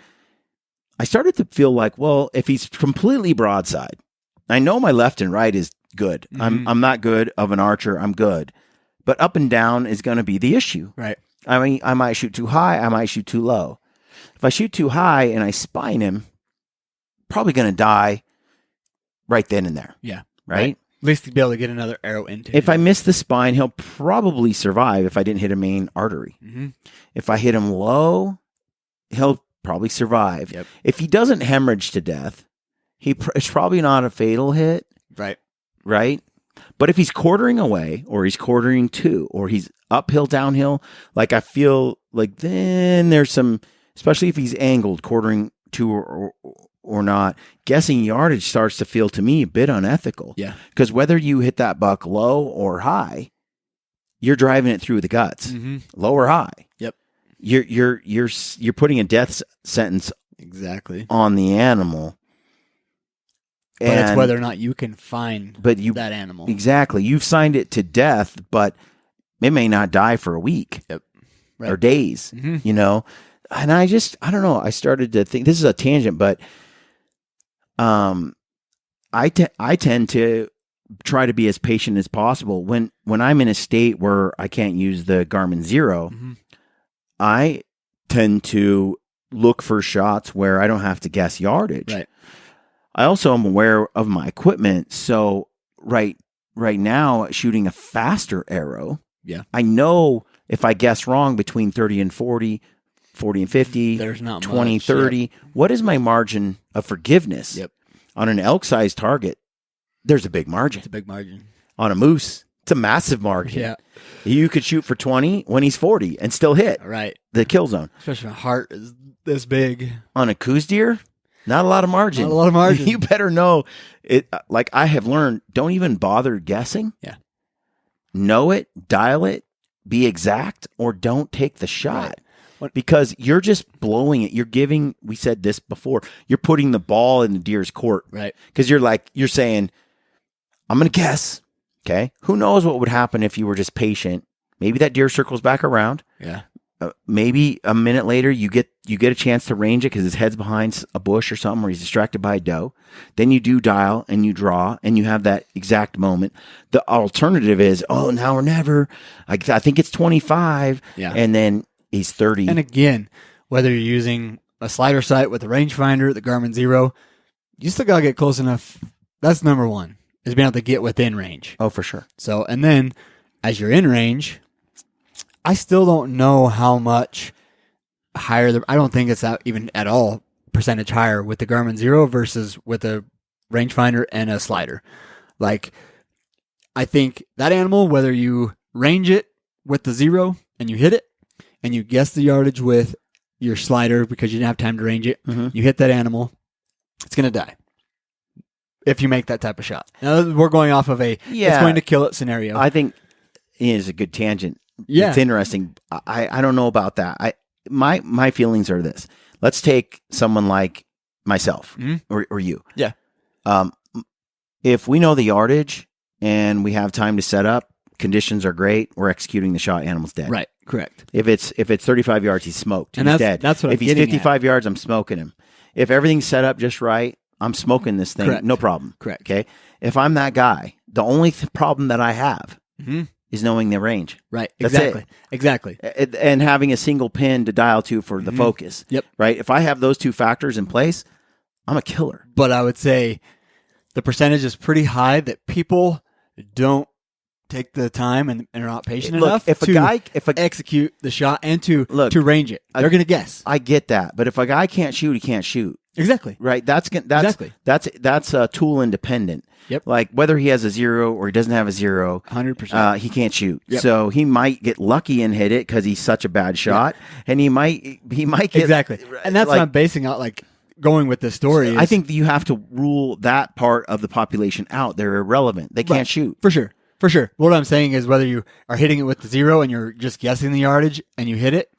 Speaker 1: I started to feel like, well, if he's completely broadside, I know my left and right is good. I'm not good of an archer. I'm good. But up and down is going to be the issue.
Speaker 2: Right.
Speaker 1: I mean, I might shoot too high. I might shoot too low. If I shoot too high and I spine him, probably going to die right then and there.
Speaker 2: Yeah.
Speaker 1: Right?
Speaker 2: At least to be able to get another arrow into
Speaker 1: If I miss the spine, he'll probably survive if I didn't hit a main artery. If I hit him low, he'll probably survive. If he doesn't hemorrhage to death, it's probably not a fatal hit. Right? But if he's quartering away, or he's quartering to, or he's uphill, downhill, like I feel like then there's some, especially if he's angled, quartering to or not, guessing yardage starts to feel to me a bit unethical. Because whether you hit that buck low or high, you're driving it through the guts, low or high. You're putting a death sentence on the animal.
Speaker 2: But it's whether or not you can find that animal.
Speaker 1: Exactly. You've signed it to death, but it may not die for a week or days, And I don't know. I started to think, this is a tangent, but I tend to try to be as patient as possible. When I'm in a state where I can't use the Garmin Zero, I tend to look for shots where I don't have to guess yardage. I also am aware of my equipment. So right now, shooting a faster arrow, I know if I guess wrong between 30 and 40, 40 and 50,
Speaker 2: there's not
Speaker 1: 20,
Speaker 2: much.
Speaker 1: 30, what is my margin of forgiveness? On an elk-sized target, there's a big margin.
Speaker 2: It's a big margin.
Speaker 1: On a moose, it's a massive margin. You could shoot for 20 when he's 40 and still hit the kill zone.
Speaker 2: Especially if a heart is this big.
Speaker 1: On a coos deer, not a lot of margin.
Speaker 2: Not a lot of margin.
Speaker 1: You better know it. Like I have learned, don't even bother guessing. Know it, dial it, be exact, or don't take the shot. Because you're just blowing it. You're giving, we said this before, you're putting the ball in the deer's court. Because you're saying, I'm going to guess. Okay. Who knows what would happen if you were just patient? Maybe that deer circles back around. maybe a minute later you get a chance to range it because his head's behind a bush or something, or he's distracted by a doe. Then you do dial and you draw and you have that exact moment. The alternative is, now or never. I think it's 25.
Speaker 2: Yeah.
Speaker 1: And then he's 30.
Speaker 2: And again, whether you're using a slider sight with a rangefinder, the Garmin Zero, you still got to get close enough. That's number one, is being able to get within range.
Speaker 1: Oh, for sure.
Speaker 2: So, and then as you're in range, I still don't know how much higher. I don't think it's that even at all percentage higher with the Garmin Zero versus with a rangefinder and a slider. Like, I think that animal, whether you range it with the Zero and you hit it, and you guess the yardage with your slider because you didn't have time to range it, you hit that animal, it's going to die. If you make that type of shot. Now, we're going off of it's going to kill it scenario.
Speaker 1: I think it is a good tangent.
Speaker 2: Yeah.
Speaker 1: It's interesting. I don't know about that. My feelings are this. Let's take someone like myself or you.
Speaker 2: Yeah.
Speaker 1: If we know the yardage and we have time to set up, conditions are great, we're executing the shot, animal's dead.
Speaker 2: Right. Correct.
Speaker 1: If it's 35 yards, he's smoked.
Speaker 2: And
Speaker 1: he's dead.
Speaker 2: That's what
Speaker 1: if he's 55 yards, I'm smoking him. If everything's set up just right, I'm smoking this thing.
Speaker 2: Correct.
Speaker 1: No problem.
Speaker 2: Correct.
Speaker 1: Okay. If I'm that guy, the only problem that I have is knowing the range.
Speaker 2: Right.
Speaker 1: That's
Speaker 2: Exactly.
Speaker 1: it.
Speaker 2: Exactly.
Speaker 1: And having a single pin to dial to for the focus.
Speaker 2: Yep.
Speaker 1: Right. If I have those two factors in place, I'm a killer.
Speaker 2: But I would say the percentage is pretty high that people don't take the time and are not patient enough to execute the shot and to range it. They're going to guess.
Speaker 1: I get that, but if a guy can't shoot, he can't shoot.
Speaker 2: Exactly.
Speaker 1: Right. That's tool independent.
Speaker 2: Yep.
Speaker 1: Like whether he has a Zero or he doesn't have a Zero,
Speaker 2: 100%.
Speaker 1: He can't shoot.
Speaker 2: Yep.
Speaker 1: So he might get lucky and hit it because he's such a bad shot, and he might get
Speaker 2: exactly. And that's what I'm basing out going with this story.
Speaker 1: I think you have to rule that part of the population out. They're irrelevant. They can't shoot.
Speaker 2: For sure. For sure. What I'm saying is whether you are hitting it with the Zero and you're just guessing the yardage and you hit it,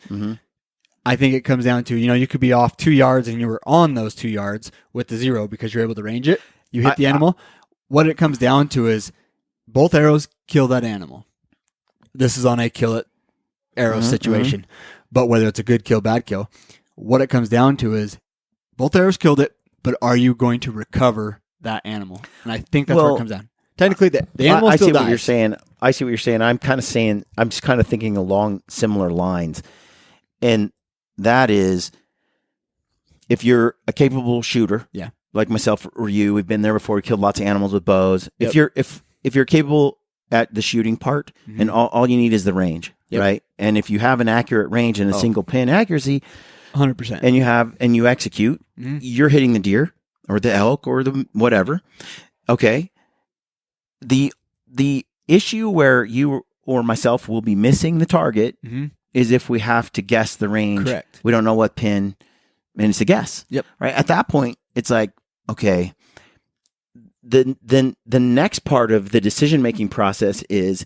Speaker 2: I think it comes down to, you could be off 2 yards and you were on those 2 yards with the Zero because you're able to range it. You hit the animal. What it comes down to is both arrows kill that animal. This is on a kill it arrow situation. But whether it's a good kill, bad kill, what it comes down to is both arrows killed it, but are you going to recover that animal? And I think that's where it comes down. Technically, the animal still dies.
Speaker 1: What you're saying. I see what you're saying. I'm just kind of thinking along similar lines. And that is, if you're a capable shooter, like myself or you, we've been there before. We killed lots of animals with bows. Yep. If you're capable at the shooting part, and all you need is the range, right? And if you have an accurate range and a single pin accuracy,
Speaker 2: 100%,
Speaker 1: and you execute, you're hitting the deer or the elk or the whatever. Okay. The issue where you or myself will be missing the target is if we have to guess the range.
Speaker 2: Correct.
Speaker 1: We don't know what pin, and it's a guess. Yep. Right. At that point, it's like, okay, the next part of the decision making process is,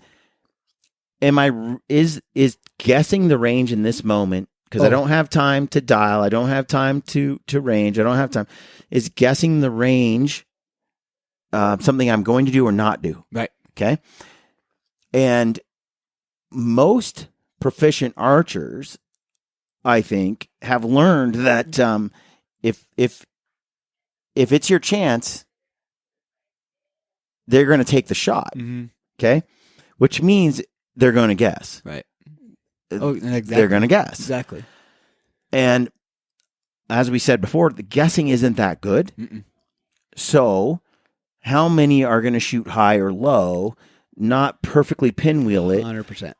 Speaker 1: is guessing the range in this moment, because I don't have time to dial, I don't have time to range, I don't have time. Is guessing the range something I'm going to do or not do? Right. Okay. And most proficient archers, I think, have learned that if it's your chance, they're going to take the shot. Okay. Which means they're going to guess. Right. Exactly. They're going to guess.
Speaker 2: Exactly.
Speaker 1: And as we said before, the guessing isn't that good. So how many are going to shoot high or low, not perfectly pinwheel it?
Speaker 2: 100%.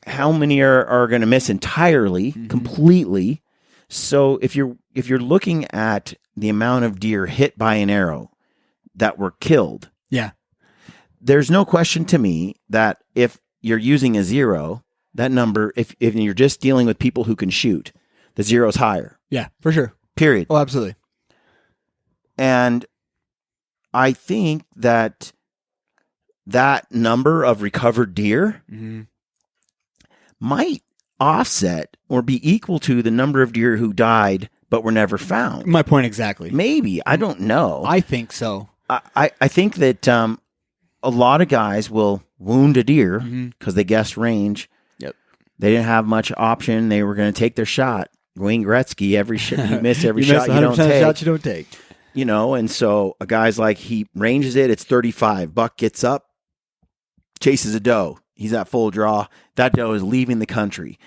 Speaker 1: How many are going to miss entirely, completely? So if you're looking at the amount of deer hit by an arrow that were killed, there's no question to me that if you're using a Zero, that number, if you're just dealing with people who can shoot, the Zero's higher.
Speaker 2: Yeah, for sure.
Speaker 1: Period.
Speaker 2: Oh, absolutely.
Speaker 1: And I think that number of recovered deer might offset or be equal to the number of deer who died but were never found.
Speaker 2: My point exactly.
Speaker 1: Maybe. I don't know.
Speaker 2: I think so.
Speaker 1: I think that a lot of guys will wound a deer because they guessed range. Yep. They didn't have much option. They were going to take their shot. Wayne Gretzky, you miss every shot you don't take.
Speaker 2: Shots you don't take.
Speaker 1: You know, and so a guy's like, he ranges it. It's 35. Buck gets up, chases a doe. He's at full draw. That doe is leaving the country.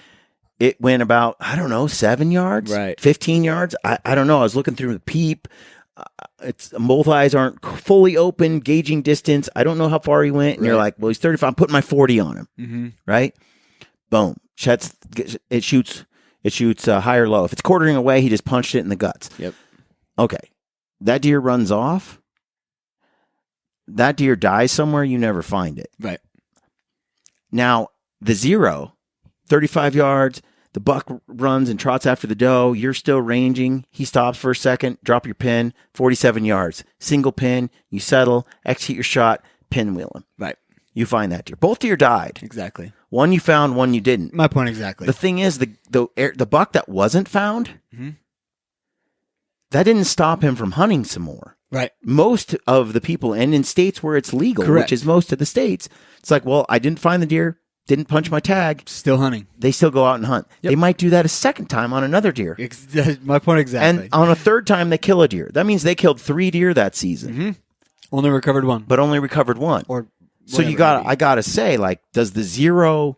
Speaker 1: It went about, I don't know, 7 yards,
Speaker 2: right?
Speaker 1: 15 yards. I don't know. I was looking through the peep. Both eyes aren't fully open, gauging distance. I don't know how far he went. And you're like, well, he's 35. I'm putting my 40 on him, right? Boom. It shoots high or low. If it's quartering away, he just punched it in the guts.
Speaker 2: Yep.
Speaker 1: Okay. That deer runs off. That deer dies somewhere. You never find it.
Speaker 2: Right.
Speaker 1: Now, the 0, 35 yards, the buck runs and trots after the doe. You're still ranging. He stops for a second. Drop your pin. 47 yards. Single pin. You settle. Execute your shot. Pinwheel him.
Speaker 2: Right.
Speaker 1: You find that deer. Both deer died.
Speaker 2: Exactly.
Speaker 1: One you found, one you didn't.
Speaker 2: My point exactly.
Speaker 1: The thing is, the buck that wasn't found, that didn't stop him from hunting some more.
Speaker 2: Right.
Speaker 1: Most of the people, and in states where it's legal, which is most of the states, it's like, well, I didn't find the deer, didn't punch my tag.
Speaker 2: Still hunting.
Speaker 1: They still go out and hunt. Yep. They might do that a second time on another deer.
Speaker 2: My point exactly.
Speaker 1: And on a third time, they kill a deer. That means they killed 3 deer that season.
Speaker 2: Only recovered one.
Speaker 1: But only recovered one.
Speaker 2: Or
Speaker 1: so I got to say, like, does the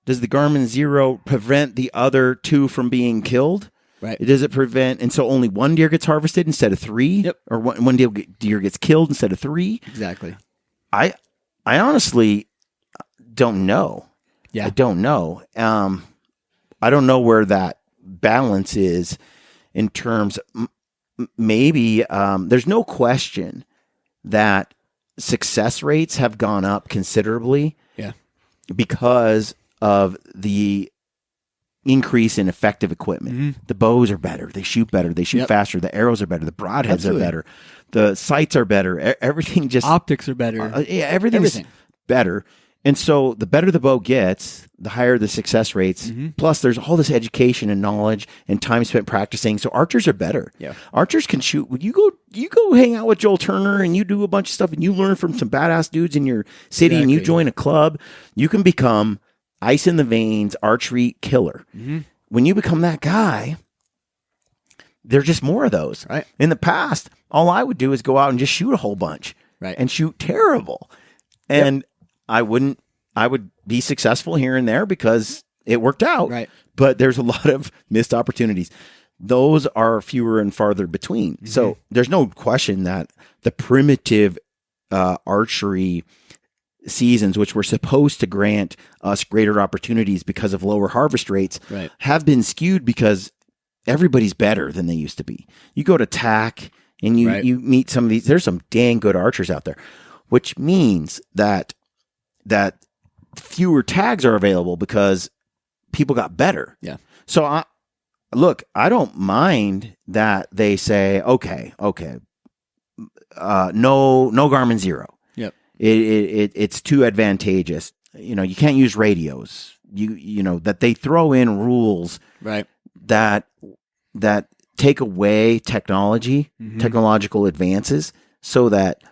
Speaker 1: Garmin 0 prevent the other 2 from being killed?
Speaker 2: Right.
Speaker 1: Does it prevent, and so only 1 deer gets harvested instead of 3?
Speaker 2: Yep.
Speaker 1: Or one deer gets killed instead of 3?
Speaker 2: Exactly.
Speaker 1: I honestly don't know.
Speaker 2: Yeah.
Speaker 1: I don't know. I don't know where that balance is in terms maybe there's no question that success rates have gone up considerably.
Speaker 2: Yeah.
Speaker 1: Because of the increase in effective equipment. The bows are better. They shoot better. They shoot faster. The arrows are better. The broadheads are better. The sights are better. Everything just...
Speaker 2: Optics are better.
Speaker 1: Everything's better. And so the better the bow gets, the higher the success rates. Plus, there's all this education and knowledge and time spent practicing. So archers are better.
Speaker 2: Yeah.
Speaker 1: Archers can shoot. When you go hang out with Joel Turner and you do a bunch of stuff and you learn from some badass dudes in your city and you join a club, you can become ice in the veins archery killer. When you become that guy, there's just more of those.
Speaker 2: Right.
Speaker 1: In the past, all I would do is go out and just shoot a whole bunch.
Speaker 2: Right.
Speaker 1: And shoot terrible. And I would be successful here and there because it worked out.
Speaker 2: Right.
Speaker 1: But there's a lot of missed opportunities. Those are fewer and farther between. So there's no question that the primitive archery seasons, which were supposed to grant us greater opportunities because of lower harvest rates, have been skewed because everybody's better than they used to be. You go to TAC and you meet some of these. There's some dang good archers out there, which means that fewer tags are available because people got better. Yeah. So I don't mind that they say, okay, no Garmin 0. Yep. It's too advantageous. You can't use radios. That they throw in rules that take away technological advances so that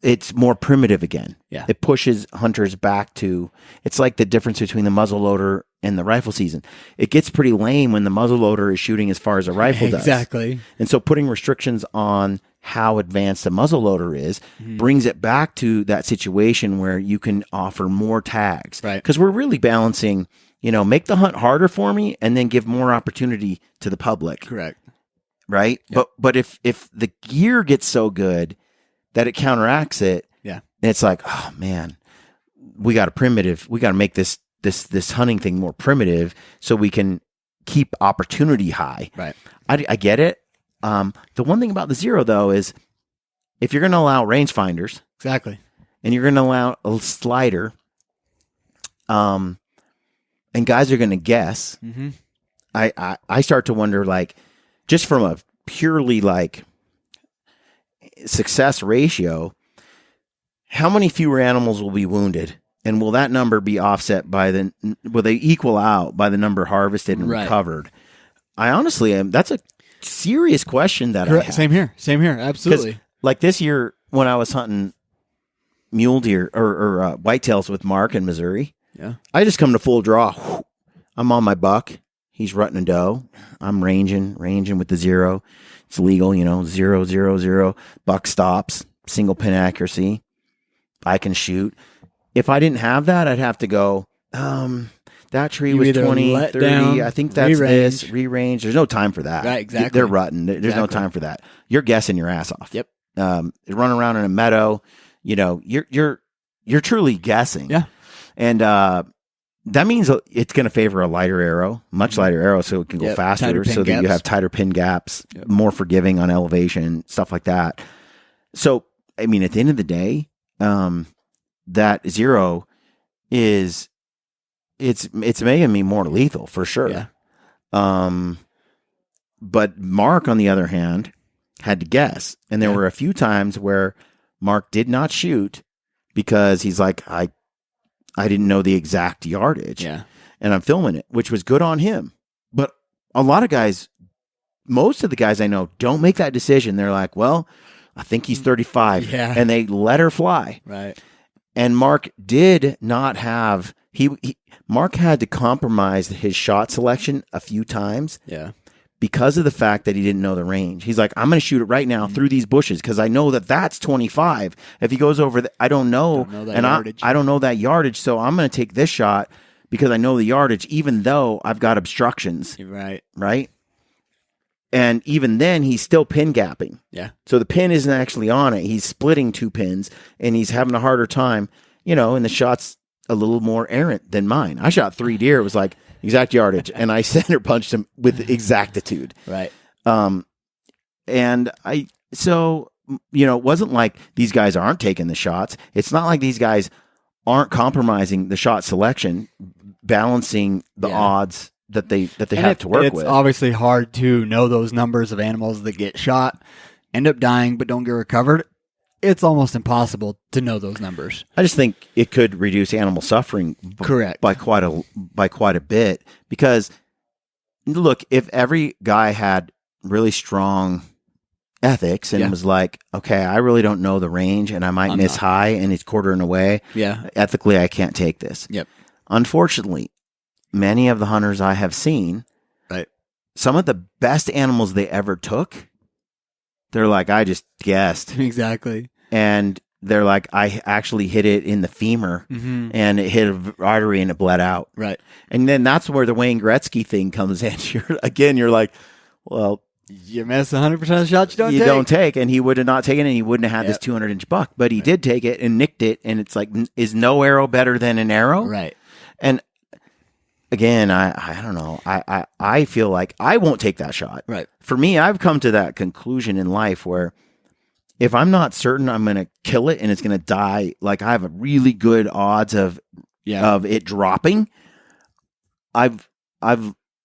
Speaker 1: it's more primitive again. Yeah. It pushes hunters back to, it's like the difference between the muzzleloader and the rifle season. It gets pretty lame when the muzzleloader is shooting as far as a rifle does.
Speaker 2: Exactly.
Speaker 1: And so putting restrictions on how advanced a muzzleloader is brings it back to that situation where you can offer more tags. Right. Because we're really balancing, make the hunt harder for me and then give more opportunity to the public.
Speaker 2: Correct.
Speaker 1: Right? Yep. But if the gear gets so good that it counteracts it, it's like, oh man, we got to make this hunting thing more primitive so we can keep opportunity high. Right. I get it. The one thing about the 0 though is if you're going to allow rangefinders,
Speaker 2: exactly,
Speaker 1: and you're going to allow a slider, and guys are going to guess, I start to wonder, like, just from a purely like success ratio, how many fewer animals will be wounded, and will that number be offset by will they equal out by the number harvested and recovered? I honestly that's a serious question that I have.
Speaker 2: Same here, absolutely.
Speaker 1: Like this year when I was hunting mule deer or whitetails with Mark in Missouri,
Speaker 2: Yeah.
Speaker 1: I just come to full draw. I'm on my buck. He's rutting a doe. I'm ranging with the 0. It's legal, 0, 0, 0. Buck stops, single pin accuracy. I can shoot. If I didn't have that, I'd have to go, that tree was 20, 30. Down, I think that's this. Re-range. There's no time for that.
Speaker 2: Right, exactly.
Speaker 1: They're rutting. There's no time for that. You're guessing your ass off.
Speaker 2: Yep.
Speaker 1: Running around in a meadow, you're truly guessing.
Speaker 2: Yeah.
Speaker 1: And that means it's going to favor a lighter arrow, much lighter arrow, so it can go faster, so that you have tighter pin gaps, more forgiving on elevation, stuff like that. So, I mean, at the end of the day, that 0 is it's making me more lethal for sure.
Speaker 2: Yeah.
Speaker 1: But Mark, on the other hand, had to guess, and there were a few times where Mark did not shoot because he's like, I didn't know the exact yardage.
Speaker 2: Yeah.
Speaker 1: And I'm filming it, which was good on him. But a lot of guys, most of the guys I know, don't make that decision. They're like, well, I think he's 35.
Speaker 2: Yeah.
Speaker 1: And they let her fly.
Speaker 2: Right.
Speaker 1: And Mark did not have, Mark had to compromise his shot selection a few times.
Speaker 2: Yeah.
Speaker 1: Because of the fact that he didn't know the range. He's like, I'm going to shoot it right now through these bushes because I know that that's 25. If he goes over, I don't know I don't know that yardage, so I'm going to take this shot because I know the yardage, even though I've got obstructions.
Speaker 2: Right.
Speaker 1: Right? And even then, he's still pin gapping.
Speaker 2: Yeah.
Speaker 1: So the pin isn't actually on it. He's splitting 2 pins, and he's having a harder time, and the shot's a little more errant than mine. I shot 3 deer. It was like, exact yardage, and I center punched him with exactitude.
Speaker 2: Right.
Speaker 1: And so it wasn't like these guys aren't taking the shots. It's not like these guys aren't compromising the shot selection, balancing the odds that they have to work with.
Speaker 2: It's obviously hard to know those numbers of animals that get shot, end up dying, but don't get recovered. It's almost impossible to know those numbers.
Speaker 1: I just think it could reduce animal suffering
Speaker 2: correct
Speaker 1: by quite a bit, because look, if every guy had really strong ethics and was like, okay, I really don't know the range and I might miss high and it's quartering away.
Speaker 2: Yeah.
Speaker 1: Ethically, I can't take this.
Speaker 2: Yep.
Speaker 1: Unfortunately, many of the hunters I have seen, some of the best animals they ever took, they're like, I just guessed.
Speaker 2: Exactly.
Speaker 1: And they're like, I actually hit it in the femur and it hit an artery and it bled out.
Speaker 2: Right.
Speaker 1: And then that's where the Wayne Gretzky thing comes in. You're like, well,
Speaker 2: you miss 100% of the shots you
Speaker 1: don't take. And he would have not taken it, and he wouldn't have had this 200-inch buck. But he did take it and nicked it. And it's like, is no arrow better than an arrow?
Speaker 2: Right.
Speaker 1: And again, I don't know. I feel like I won't take that shot.
Speaker 2: Right.
Speaker 1: For me, I've come to that conclusion in life where if I'm not certain I'm going to kill it and it's going to die, like I have a really good odds of it dropping, I've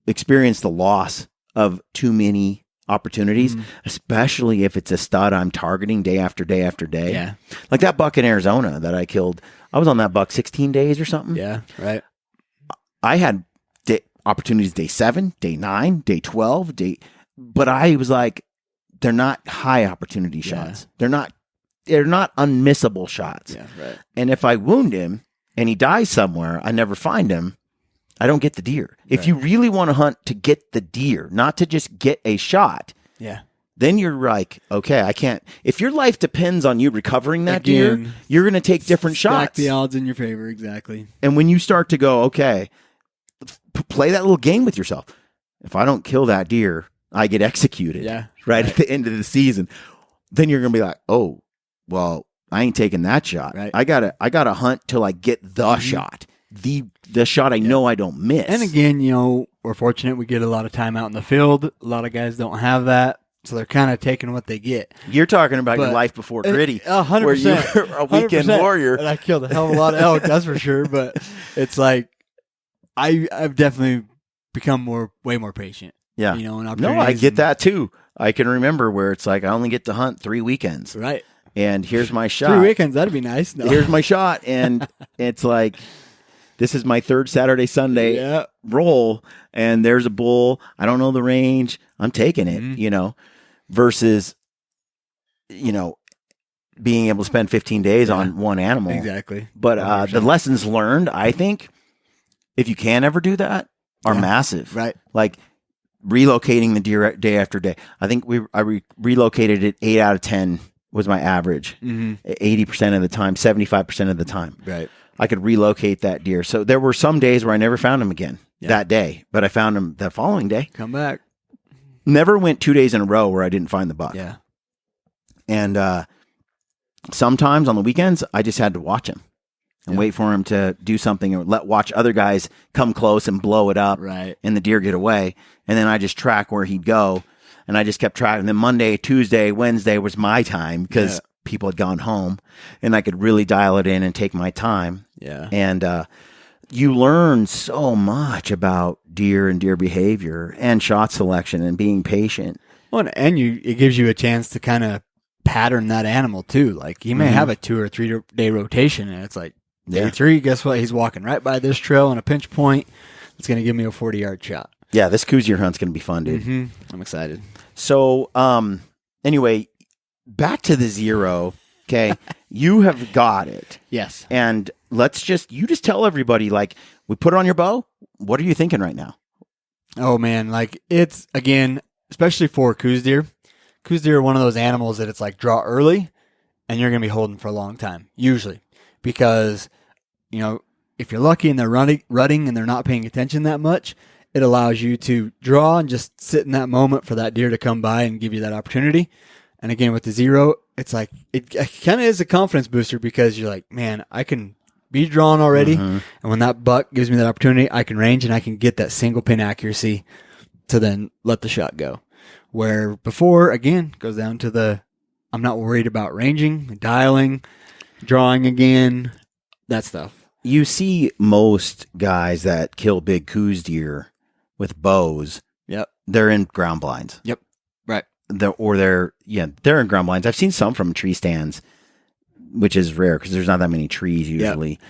Speaker 1: experienced the loss of too many opportunities, especially if it's a stud I'm targeting day after day after day.
Speaker 2: Yeah.
Speaker 1: Like that buck in Arizona that I killed. I was on that buck 16 days or something.
Speaker 2: Yeah, right. I
Speaker 1: had opportunities day 7, day 9, day 12, but I was like, they're not high opportunity shots. They're not unmissable shots.
Speaker 2: Yeah, right.
Speaker 1: And if I wound him and he dies somewhere, I never find him, I don't get the deer. If you really want to hunt to get the deer, not to just get a shot, then you're like, okay, I can't. If your life depends on you recovering that deer, you're going to take different shots.
Speaker 2: Stack the odds in your favor, exactly.
Speaker 1: And when you start to go, okay, play that little game with yourself. If I don't kill that deer, I get executed right at the end of the season. Then you're going to be like, oh, well, I ain't taking that shot.
Speaker 2: Right.
Speaker 1: I gotta hunt till I get the shot, the shot I know I don't miss.
Speaker 2: And again, we're fortunate we get a lot of time out in the field. A lot of guys don't have that, so they're kind of taking what they get.
Speaker 1: You're talking about your life before gritty,
Speaker 2: 100%,
Speaker 1: where you're a weekend
Speaker 2: 100%.
Speaker 1: warrior.
Speaker 2: And I killed a hell of a lot of elk, that's for sure. But it's like I've definitely become way more patient.
Speaker 1: Yeah.
Speaker 2: No,
Speaker 1: I get that too. I can remember where it's like I only get to hunt 3 weekends.
Speaker 2: Right.
Speaker 1: And here's my shot.
Speaker 2: 3 weekends, that'd be nice. No.
Speaker 1: Here's my shot. And it's like, this is my third Saturday, Sunday roll. And there's a bull. I don't know the range. I'm taking it, versus, being able to spend 15 days on one animal.
Speaker 2: Exactly.
Speaker 1: But the lessons learned, I think, if you can ever do that, are massive.
Speaker 2: Right.
Speaker 1: Like relocating the deer day after day. I think I relocated it 8 out of 10 was my average. 80% of the time, 75% of the time.
Speaker 2: Right.
Speaker 1: I could relocate that deer. So there were some days where I never found him again that day, but I found him the following day.
Speaker 2: Come back.
Speaker 1: Never went 2 days in a row where I didn't find the buck.
Speaker 2: Yeah.
Speaker 1: And sometimes on the weekends, I just had to watch him and wait for him to do something, or watch other guys come close and blow it up,
Speaker 2: right,
Speaker 1: and the deer get away. And then I just track where he'd go, and I just kept tracking. And then Monday, Tuesday, Wednesday was my time because people had gone home, and I could really dial it in and take my time.
Speaker 2: Yeah.
Speaker 1: And you learn so much about deer and deer behavior and shot selection and being patient.
Speaker 2: Well, and it gives you a chance to kind of pattern that animal too. Like you may have a 2 or 3 day rotation, and it's like day 3, guess what? He's walking right by this trail on a pinch point. It's going to give me a 40-yard shot.
Speaker 1: Yeah, this coos deer hunt's going to be fun, dude.
Speaker 2: I'm excited.
Speaker 1: So, anyway, back to the zero. Okay, you have got it.
Speaker 2: Yes.
Speaker 1: And you just tell everybody, like, we put it on your bow. What are you thinking right now?
Speaker 2: Oh man, like it's, again, especially for coos deer. Coos deer are one of those animals that it's like draw early, and you're going to be holding for a long time, usually, because if you're lucky and they're rutting and they're not paying attention that much, it allows you to draw and just sit in that moment for that deer to come by and give you that opportunity. And again, with the zero, it's like, it kind of is a confidence booster because you're like, man, I can be drawn already. And when that buck gives me that opportunity, I can range and I can get that single pin accuracy to then let the shot go. Where before, again, goes down to I'm not worried about ranging, dialing, drawing again, that stuff.
Speaker 1: You see most guys that kill big coos deer with bows.
Speaker 2: Yep.
Speaker 1: They're in ground blinds.
Speaker 2: Yep. Right.
Speaker 1: They're in ground blinds. I've seen some from tree stands, which is rare because there's not that many trees usually.
Speaker 2: Yep.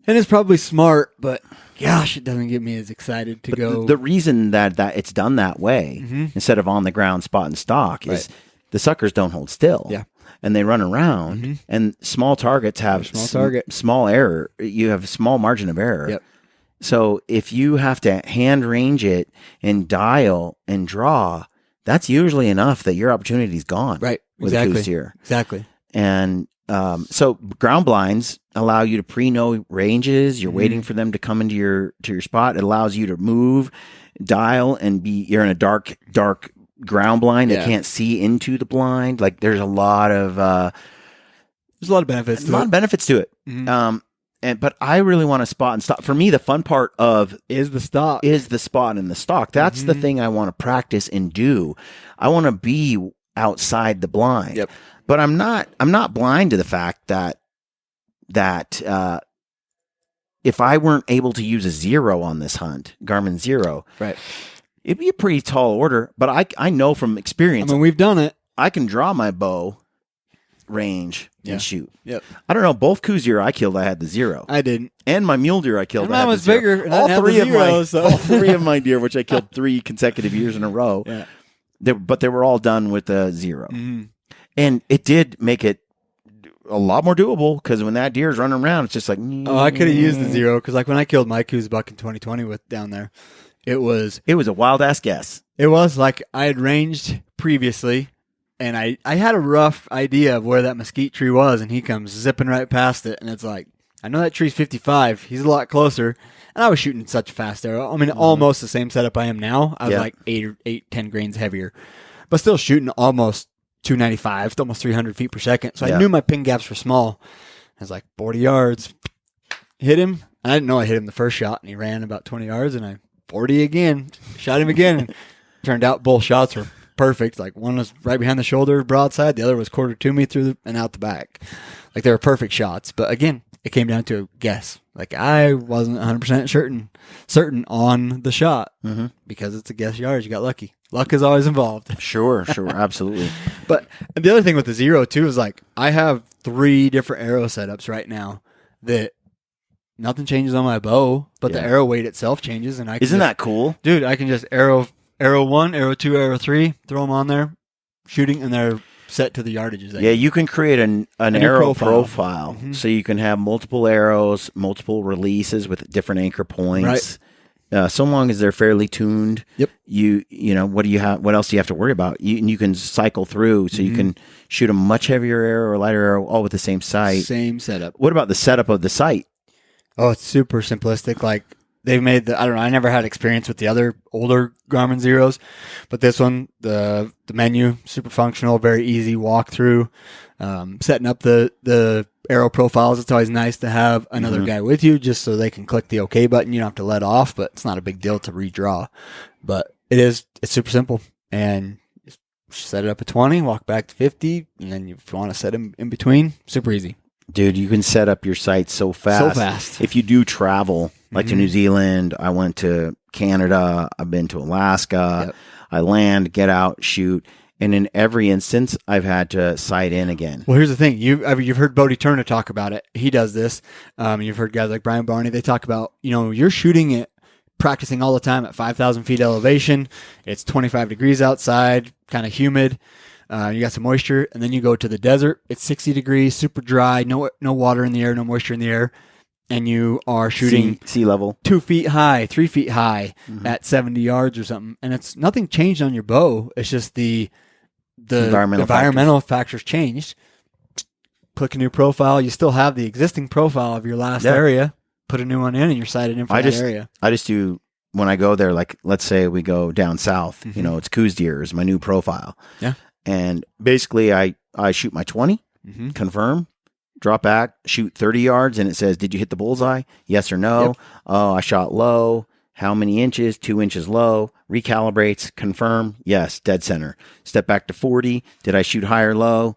Speaker 2: And it's probably smart, but gosh, it doesn't get me as excited to go.
Speaker 1: The reason that it's done that way instead of on the ground spot and stock is the suckers don't hold still.
Speaker 2: Yeah.
Speaker 1: And they run around, and small targets have small error. You have a small margin of error.
Speaker 2: Yep.
Speaker 1: So if you have to hand range it and dial and draw, that's usually enough that your opportunity's gone.
Speaker 2: Right.
Speaker 1: With a coos deer.
Speaker 2: Exactly.
Speaker 1: And so ground blinds allow you to pre-know ranges. You're waiting for them to come into your spot. It allows you to move, dial, and you're in a dark ground blind that can't see into the blind. Like there's a lot of
Speaker 2: benefits.
Speaker 1: To it. But I really want to spot and stop. For me, the fun part
Speaker 2: is the stock.
Speaker 1: Is the spot and the stock. That's the thing I want to practice and do. I want to be outside the blind.
Speaker 2: Yep.
Speaker 1: But I'm not blind to the fact that if I weren't able to use a zero on this hunt, Garmin zero,
Speaker 2: right,
Speaker 1: it'd be a pretty tall order. But I know from experience.
Speaker 2: I mean, we've done it.
Speaker 1: I can draw my bow, range, and shoot.
Speaker 2: Yep.
Speaker 1: I don't know. Both coos deer I killed, I had the zero.
Speaker 2: I didn't.
Speaker 1: And my mule deer I killed.
Speaker 2: And mine was bigger. And
Speaker 1: all three of my deer, which I killed 3 consecutive years in a row.
Speaker 2: Yeah.
Speaker 1: They were all done with a zero.
Speaker 2: Mm-hmm.
Speaker 1: And it did make it a lot more doable because when that deer is running around, it's just like,
Speaker 2: I could have used the zero because like when I killed my coos buck in 2020 with down there, it was
Speaker 1: a wild ass guess.
Speaker 2: It was like I had ranged previously, and I had a rough idea of where that mesquite tree was, and he comes zipping right past it, and it's like, I know that tree's 55. He's a lot closer, and I was shooting such a fast arrow. I mean, almost the same setup I am now. I was like 10 grains heavier, but still shooting almost 295 to almost 300 feet per second. So I knew my pin gaps were small. I was like 40 yards, hit him. I didn't know I hit him the first shot, and he ran about 20 yards, and I 40 again, shot him again. And turned out both shots were perfect. Like one was right behind the shoulder, broadside. The other was quarter to me and out the back. Like they were perfect shots. But again, it came down to a guess. Like I wasn't 100% certain on the shot because it's a guess yard. You got lucky. Luck is always involved.
Speaker 1: Sure, absolutely.
Speaker 2: But the other thing with the zero too is like I have 3 different arrow setups right now that nothing changes on my bow, but the arrow weight itself changes. And
Speaker 1: Isn't that cool?
Speaker 2: Dude, I can just arrow 1, arrow 2, arrow 3, throw them on there, shooting, and they're set to the yardages.
Speaker 1: Yeah, you can create an arrow profile. So you can have multiple arrows, multiple releases with different anchor points. Right. So long as they're fairly tuned.
Speaker 2: Yep.
Speaker 1: You know, what else do you have to worry about? You can cycle through, so you can shoot a much heavier arrow or lighter arrow all with the same sight.
Speaker 2: Same setup.
Speaker 1: What about the setup of the sight?
Speaker 2: Oh, it's super simplistic. Like, they've made I don't know, I never had experience with the other older Garmin Zeros, but this one, the menu, super functional, very easy walk through. Setting up the arrow profiles, it's always nice to have another guy with you just so they can click the OK button. You don't have to let off, but it's not a big deal to redraw. But it's super simple. And just set it up at 20, walk back to 50, and then if you want to set them in between, super easy.
Speaker 1: Dude, you can set up your sights so fast.
Speaker 2: So fast.
Speaker 1: If you do travel, like to New Zealand, I went to Canada, I've been to Alaska,
Speaker 2: Yep.
Speaker 1: I land, get out, shoot. And in every instance, I've had to sight in again.
Speaker 2: Well, here's the thing. You've heard Bodie Turner talk about it. He does this. You've heard guys like Brian Barney. They talk about, you're shooting it, practicing all the time at 5,000 feet elevation. It's 25 degrees outside, kind of humid. You got some moisture, and then you go to the desert. It's 60 degrees, super dry, no water in the air, no moisture in the air, and you are shooting
Speaker 1: sea level
Speaker 2: 2 feet high, 3 feet high at 70 yards or something, and it's nothing changed on your bow. It's just the environmental factors changed. Click a new profile. You still have the existing profile of your last area. Put a new one in, and you're sighted in for that area.
Speaker 1: I just do. When I go there, like, let's say we go down south, it's Coos Deer is my new profile.
Speaker 2: Yeah.
Speaker 1: And basically, I shoot my 20, confirm, drop back, shoot 30 yards, and it says, did you hit the bullseye? Yes or no? Yep. Oh, I shot low. How many inches? 2 inches low. Recalibrates, confirm. Yes, dead center. Step back to 40. Did I shoot high or low?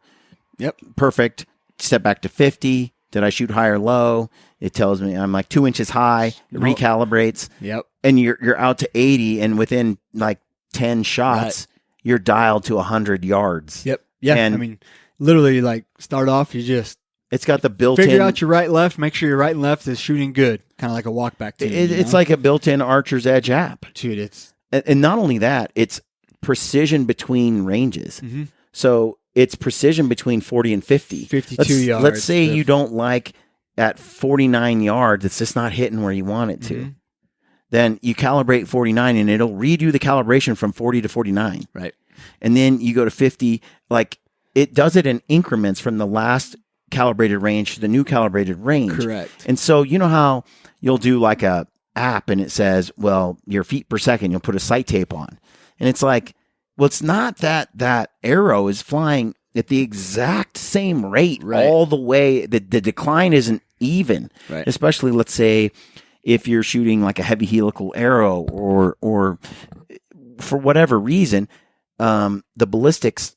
Speaker 2: Yep.
Speaker 1: Perfect. Step back to 50. Did I shoot high or low? It tells me I'm like 2 inches high. It recalibrates.
Speaker 2: Yep.
Speaker 1: And you're out to 80, and within like 10 shots, you're dialed to 100 yards.
Speaker 2: Yep. Yeah. And I mean, literally, like, start off,
Speaker 1: it's got the built-in.
Speaker 2: Figure out your right, left. Make sure your right and left is shooting good. Kind of like a walk back.
Speaker 1: It's like a built-in Archer's Edge app.
Speaker 2: Dude,
Speaker 1: and not only that, it's precision between ranges. So it's precision between 40 and 50.
Speaker 2: 52 yards.
Speaker 1: Let's say you don't like at 49 yards, it's just not hitting where you want it to. Then you calibrate 49, and it'll redo the calibration from 40 to 49.
Speaker 2: Right.
Speaker 1: And then you go to 50. Like, it does it in increments from the last calibrated range to the new calibrated range.
Speaker 2: Correct.
Speaker 1: And so you know how you'll do like a app and it says, well, your feet per second, you'll put a sight tape on. And it's like, well, it's not that arrow is flying at the exact same rate all the way. The decline isn't even, especially, let's say, if you're shooting like a heavy helical arrow or for whatever reason, the ballistics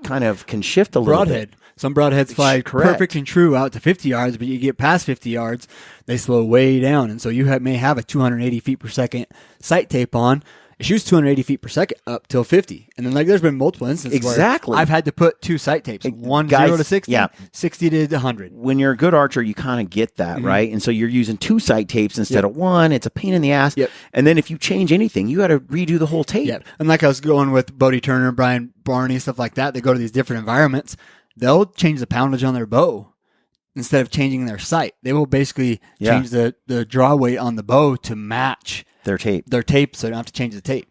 Speaker 1: kind of can shift a little bit.
Speaker 2: Some broadheads fly perfect and true out to 50 yards, but you get past 50 yards, they slow way down. And so you may have a 280 feet per second sight tape on. It shoots 280 feet per second up till 50. And then, like, there's been multiple instances where I've had to put two sight tapes, 0 to 60, 60 to 100.
Speaker 1: When you're a good archer, you kind of get that, right? And so you're using two sight tapes instead of one. It's a pain in the ass. And then if you change anything, you got to redo the whole tape.
Speaker 2: And like I was going with Bodie Turner, Brian Barney, stuff like that, they go to these different environments. They'll change the poundage on their bow instead of changing their sight. They will basically change the draw weight on the bow to match
Speaker 1: their tape,
Speaker 2: so they don't have to change the tape.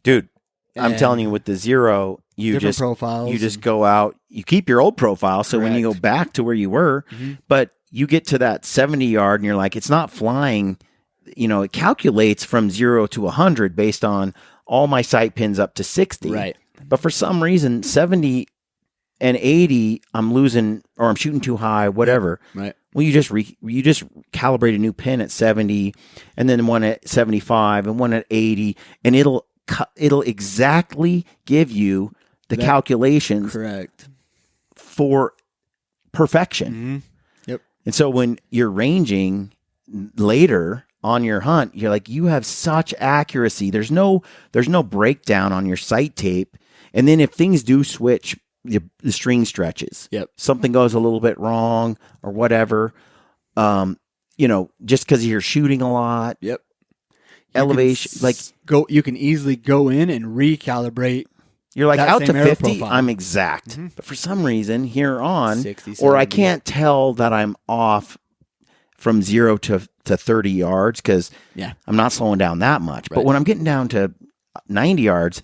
Speaker 1: Dude, I'm telling you, with the Zero, you just go out, you keep your old profile, so when you go back to where you were, but you get to that 70 yard and you're like, it's not flying, it calculates from 0 to 100 based on all my sight pins up to 60.
Speaker 2: Right.
Speaker 1: But for some reason, 70 and 80, I'm losing, or I'm shooting too high, whatever.
Speaker 2: Right.
Speaker 1: Well, you just calibrate a new pin at 70, and then one at 75, and one at 80, and it'll exactly give you the calculations for perfection.
Speaker 2: Yep.
Speaker 1: And so when you're ranging later on your hunt, you're like, you have such accuracy. There's no breakdown on your sight tape. And then if things do switch, the string stretches. Something goes a little bit wrong or whatever. Just because you're shooting a lot. Elevation, you can easily go in and recalibrate You're like,
Speaker 2: that
Speaker 1: out to
Speaker 2: same arrow
Speaker 1: 50,
Speaker 2: profile.
Speaker 1: I'm exact. But for some reason, here on,
Speaker 2: 60,
Speaker 1: or I
Speaker 2: 70.
Speaker 1: can't tell that I'm off from 0 to 30 yards because I'm not slowing down that much. But when I'm getting down to 90 yards,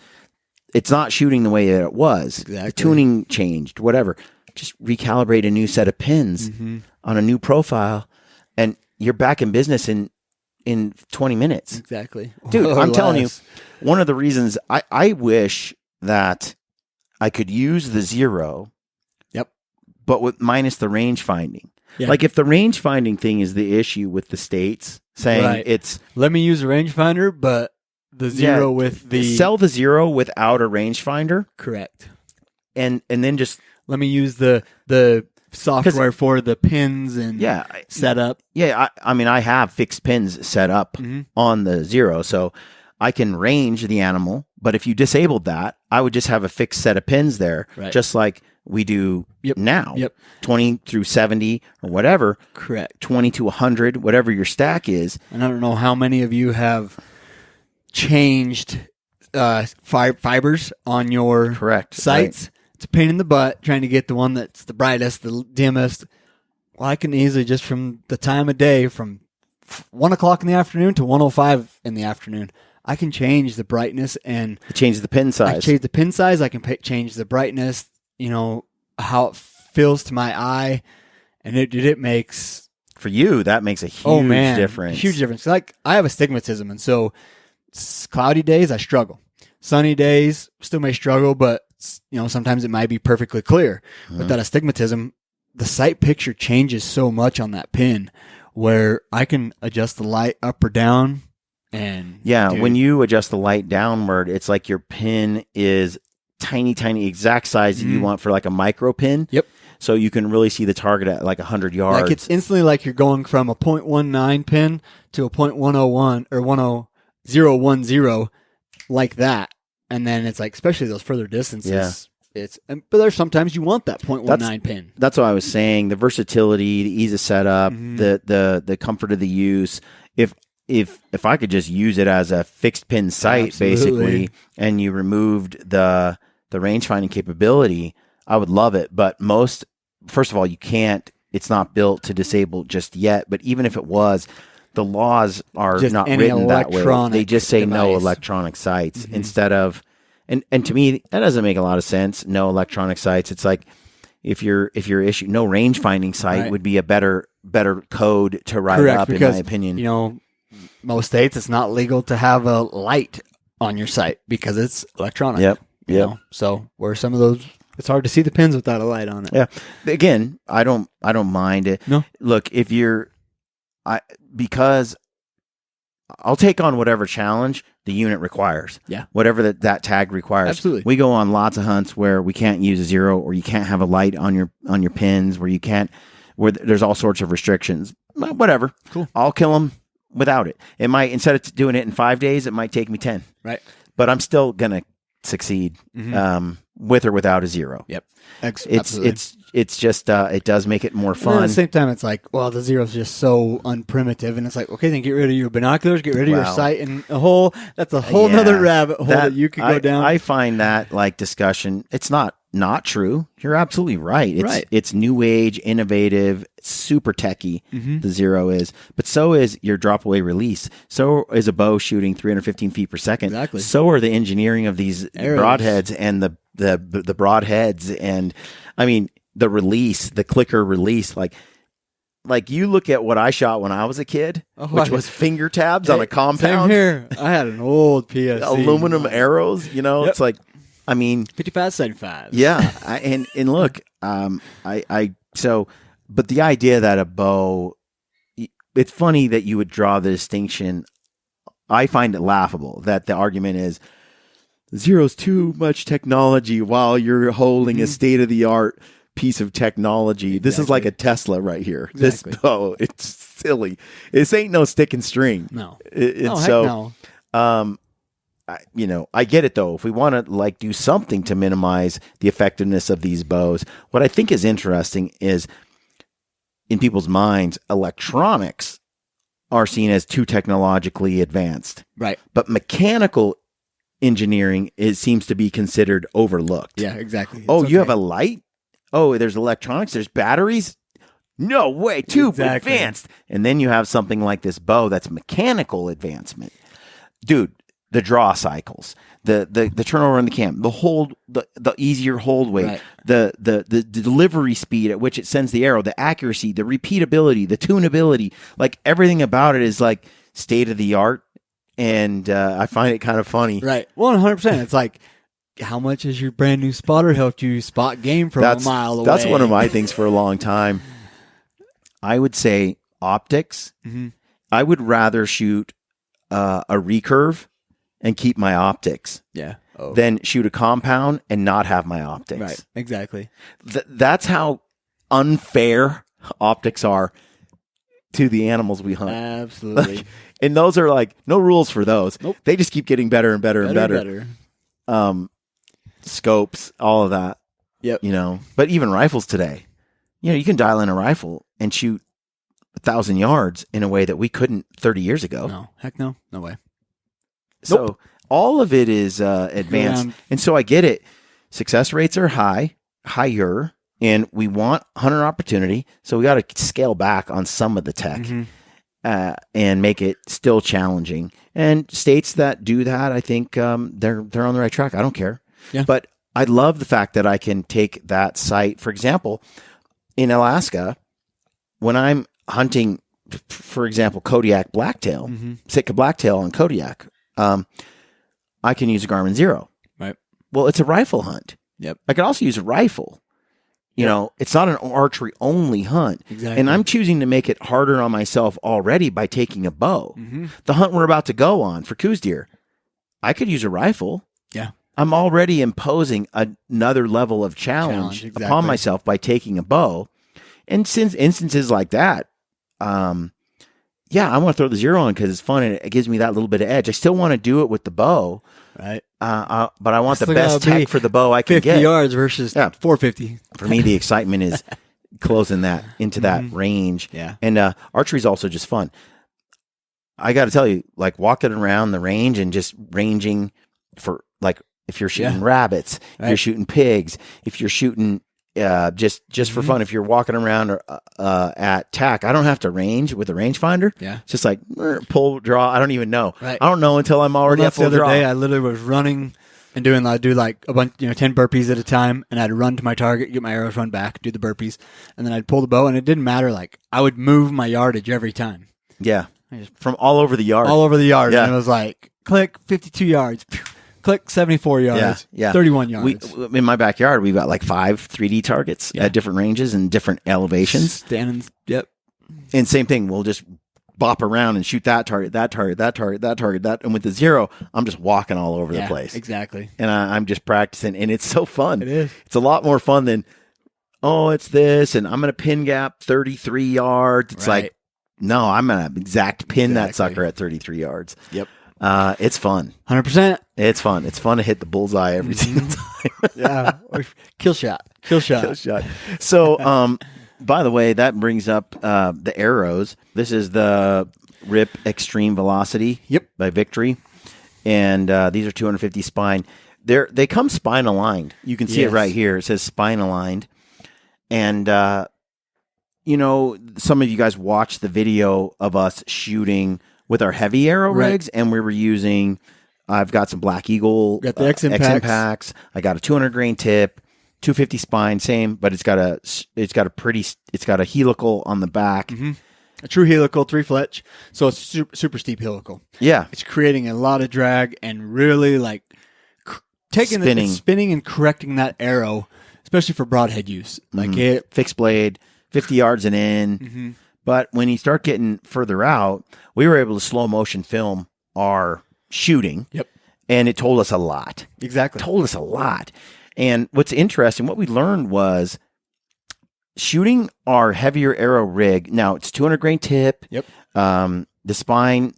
Speaker 1: it's not shooting the way that it was.
Speaker 2: Exactly.
Speaker 1: The tuning changed, whatever. Just recalibrate a new set of pins on a new profile, and you're back in business in 20 minutes.
Speaker 2: Exactly.
Speaker 1: Dude, I'm telling you, one of the reasons I wish that I could use the 0, but with minus the range finding.
Speaker 2: Yeah.
Speaker 1: Like if the range finding thing is the issue with the states saying it's
Speaker 2: let me use a rangefinder, but the 0 with the
Speaker 1: sell the 0 without a rangefinder,
Speaker 2: correct,
Speaker 1: and then just
Speaker 2: let me use the software for the pins and setup.
Speaker 1: Yeah, I mean I have fixed pins set up on the 0, so I can range the animal. But if you disabled that, I would just have a fixed set of pins there, just like we do now. 20 through 70 or whatever.
Speaker 2: Correct.
Speaker 1: 20 to 100, whatever your stack is.
Speaker 2: And I don't know how many of you have changed fibers on your sights.
Speaker 1: Right.
Speaker 2: It's a pain in the butt trying to get the one that's the brightest, the dimmest. Well, I can easily just from the time of day, from 1 o'clock in the afternoon to 1:05 in the afternoon, I can change the brightness and
Speaker 1: change the pin size.
Speaker 2: I change the pin size. I can change the brightness. You know how it feels to my eye, and it makes
Speaker 1: for you that makes a huge difference.
Speaker 2: Huge difference. Like I have astigmatism, and so cloudy days I struggle. Sunny days still may struggle, but sometimes it might be perfectly clear. With that astigmatism, the sight picture changes so much on that pin, where I can adjust the light up or down. And
Speaker 1: when you adjust the light downward, it's like your pin is tiny exact size that you want for like a micro pin.
Speaker 2: Yep.
Speaker 1: So you can really see the target at like 100 yards.
Speaker 2: Like it's instantly like you're going from a 0.19 pin to a 0.101 or 0.10 like that. And then it's like, especially those further distances. But there's sometimes you want that 0.19 pin.
Speaker 1: That's what I was saying. The versatility, the ease of setup, the comfort of the use. If I could just use it as a fixed pin sight, basically, and you removed the range finding capability, I would love it. But first of all, you can't. It's not built to disable just yet. But even if it was, the laws are
Speaker 2: just
Speaker 1: not written that way. They just say no electronic sights instead of, and to me that doesn't make a lot of sense. No electronic sights. It's like if your issue, no range finding sight would be a better code to write up,
Speaker 2: because,
Speaker 1: in my opinion.
Speaker 2: Most states it's not legal to have a light on your sight because it's electronic.
Speaker 1: Yep.
Speaker 2: So where some of those, it's hard to see the pins without a light on it.
Speaker 1: Yeah. Again, I don't mind it.
Speaker 2: No.
Speaker 1: Look, because I'll take on whatever challenge the unit requires.
Speaker 2: Yeah.
Speaker 1: Whatever that tag requires.
Speaker 2: Absolutely.
Speaker 1: We go on lots of hunts where we can't use a 0, or you can't have a light on your pins, where there's all sorts of restrictions. Whatever.
Speaker 2: Cool.
Speaker 1: I'll kill them without it. It might, instead of doing it in 5 days, it might take me 10.
Speaker 2: Right.
Speaker 1: But I'm still gonna succeed with or without a 0.
Speaker 2: Yep.
Speaker 1: It's just it does make it more fun.
Speaker 2: And at the same time, it's like, well, the 0 is just so unprimitive, and it's like, okay, then get rid of your binoculars, get rid of your sight, and that's a whole nother rabbit hole that you could go down.
Speaker 1: I find that like discussion, it's not true. You're absolutely right. It's new age, innovative, super techy. The 0 is, but so is your drop away release. So is a bow shooting 315 feet per second.
Speaker 2: Exactly.
Speaker 1: So are the engineering of these
Speaker 2: arrows,
Speaker 1: broadheads, and the broadheads, and I mean the release, the clicker release, like you look at what I shot when I was a kid, which was finger tabs on a compound.
Speaker 2: Same here. I had an old PSC.
Speaker 1: Aluminum arrows, It's like, I mean,
Speaker 2: 55, 75.
Speaker 1: Yeah. And look, but the idea that a bow, it's funny that you would draw the distinction. I find it laughable that the argument is 0's too much technology while you're holding a state of the art piece of technology. Exactly. This is like a Tesla right here. Exactly. This bow, it's silly. This ain't no stick and string.
Speaker 2: No.
Speaker 1: No. I get it though. If we want to do something to minimize the effectiveness of these bows, what I think is interesting is in people's minds, electronics are seen as too technologically advanced.
Speaker 2: Right.
Speaker 1: But mechanical engineering seems to be considered overlooked.
Speaker 2: Yeah, exactly.
Speaker 1: Oh, you have a light? Oh, there's electronics, there's batteries? No way, too advanced. And then you have something like this bow that's mechanical advancement. Dude, the draw cycles, the turnover in the cam, the hold, the easier hold weight, the delivery speed at which it sends the arrow, the accuracy, the repeatability, the tunability, like everything about it is like state of the art. And I find it kind of funny.
Speaker 2: Right. 100%. It's like, how much has your brand new spotter helped you spot game from a mile away?
Speaker 1: That's one of my things for a long time. I would say optics. Mm-hmm. I would rather shoot a recurve and keep my optics.
Speaker 2: Yeah.
Speaker 1: Than shoot a compound and not have my optics.
Speaker 2: Right. Exactly.
Speaker 1: That's how unfair optics are to the animals we hunt.
Speaker 2: Absolutely.
Speaker 1: And those are like no rules for those.
Speaker 2: Nope.
Speaker 1: They just keep getting better and better and better. Scopes, all of that.
Speaker 2: Yep.
Speaker 1: But even rifles today, you can dial in a rifle and shoot 1,000 yards in a way that we couldn't 30 years ago.
Speaker 2: No, heck no, no way.
Speaker 1: So all of it is advanced, and so I get it. Success rates are higher, and we want hunter opportunity. So we got to scale back on some of the tech. Mm-hmm. And make it still challenging. And states that do that, I think they're on the right track. I don't care.
Speaker 2: Yeah.
Speaker 1: But I love the fact that I can take that sight. For example, in Alaska, when I'm hunting, for example, Kodiak blacktail, Sitka blacktail on Kodiak, I can use a Garmin Zero.
Speaker 2: Right.
Speaker 1: Well, it's a rifle hunt.
Speaker 2: Yep.
Speaker 1: I can also use a rifle. It's not an archery only hunt.
Speaker 2: Exactly.
Speaker 1: And I'm choosing to make it harder on myself already by taking a bow. Mm-hmm. The hunt we're about to go on for coos deer, I could use a rifle.
Speaker 2: Yeah.
Speaker 1: I'm already imposing another level of challenge upon myself by taking a bow. And since instances like that, I want to throw the Zero on because it's fun and it gives me that little bit of edge. I still want to do it with the bow.
Speaker 2: Right.
Speaker 1: But I want the best tech for the bow I can
Speaker 2: 50
Speaker 1: get.
Speaker 2: 50 yards versus 450.
Speaker 1: For me, the excitement is closing that into that range.
Speaker 2: Yeah.
Speaker 1: And archery is also just fun. I got to tell you, like walking around the range and just ranging for like if you're shooting rabbits, if you're shooting pigs, if you're shooting just for fun, if you're walking around at tack, I don't have to range with a rangefinder.
Speaker 2: Yeah.
Speaker 1: It's just like pull, draw. I don't even know.
Speaker 2: Right.
Speaker 1: I don't know until I'm already at full
Speaker 2: the other
Speaker 1: draw.
Speaker 2: day, I literally was running and do like a bunch, 10 burpees at a time, and I'd run to my target, get my arrows, run back, do the burpees, and then I'd pull the bow, and it didn't matter. Like I would move my yardage every time.
Speaker 1: Yeah. From all over the yard.
Speaker 2: All over the yard.
Speaker 1: Yeah.
Speaker 2: And it was like, click, 52 yards. Click, 74 yards.
Speaker 1: Yeah.
Speaker 2: 31 yards.
Speaker 1: In my backyard, we've got like 5 3D targets at different ranges and different elevations.
Speaker 2: Standing. Yep.
Speaker 1: And same thing. We'll just bop around and shoot that target, that target, that target, that target, that. And with the Zero, I'm just walking all over the place.
Speaker 2: Exactly.
Speaker 1: And I'm just practicing. And it's so fun.
Speaker 2: It is.
Speaker 1: It's a lot more fun than, it's this. And I'm going to pin gap 33 yards. It's like, no, I'm going to exact pin that sucker at 33 yards.
Speaker 2: Yep.
Speaker 1: It's fun.
Speaker 2: 100%.
Speaker 1: It's fun. It's fun to hit the bullseye every single time.
Speaker 2: Yeah. Or kill shot.
Speaker 1: So, by the way, that brings up the arrows. This is the RIP Extreme Velocity by Victory. And these are 250 spine. They come spine aligned. You can see it right here. It says spine aligned. And, some of you guys watched the video of us shooting with our heavy arrow rigs, and we were using, I've got some Black Eagle
Speaker 2: got the X
Speaker 1: Impacts. I got a 200 grain tip, 250 spine, same, but it's got a helical on the back.
Speaker 2: Mm-hmm. A true helical, 3 fletch. So it's super steep helical.
Speaker 1: Yeah.
Speaker 2: It's creating a lot of drag and really like spinning and correcting that arrow, especially for broadhead use. Like
Speaker 1: fixed blade, 50 yards and in. Mm-hmm. But when you start getting further out, we were able to slow motion film our shooting.
Speaker 2: Yep.
Speaker 1: And it told us a lot.
Speaker 2: Exactly.
Speaker 1: It told us a lot. And what's interesting, what we learned was shooting our heavier arrow rig. Now it's 200 grain tip.
Speaker 2: Yep.
Speaker 1: The spine,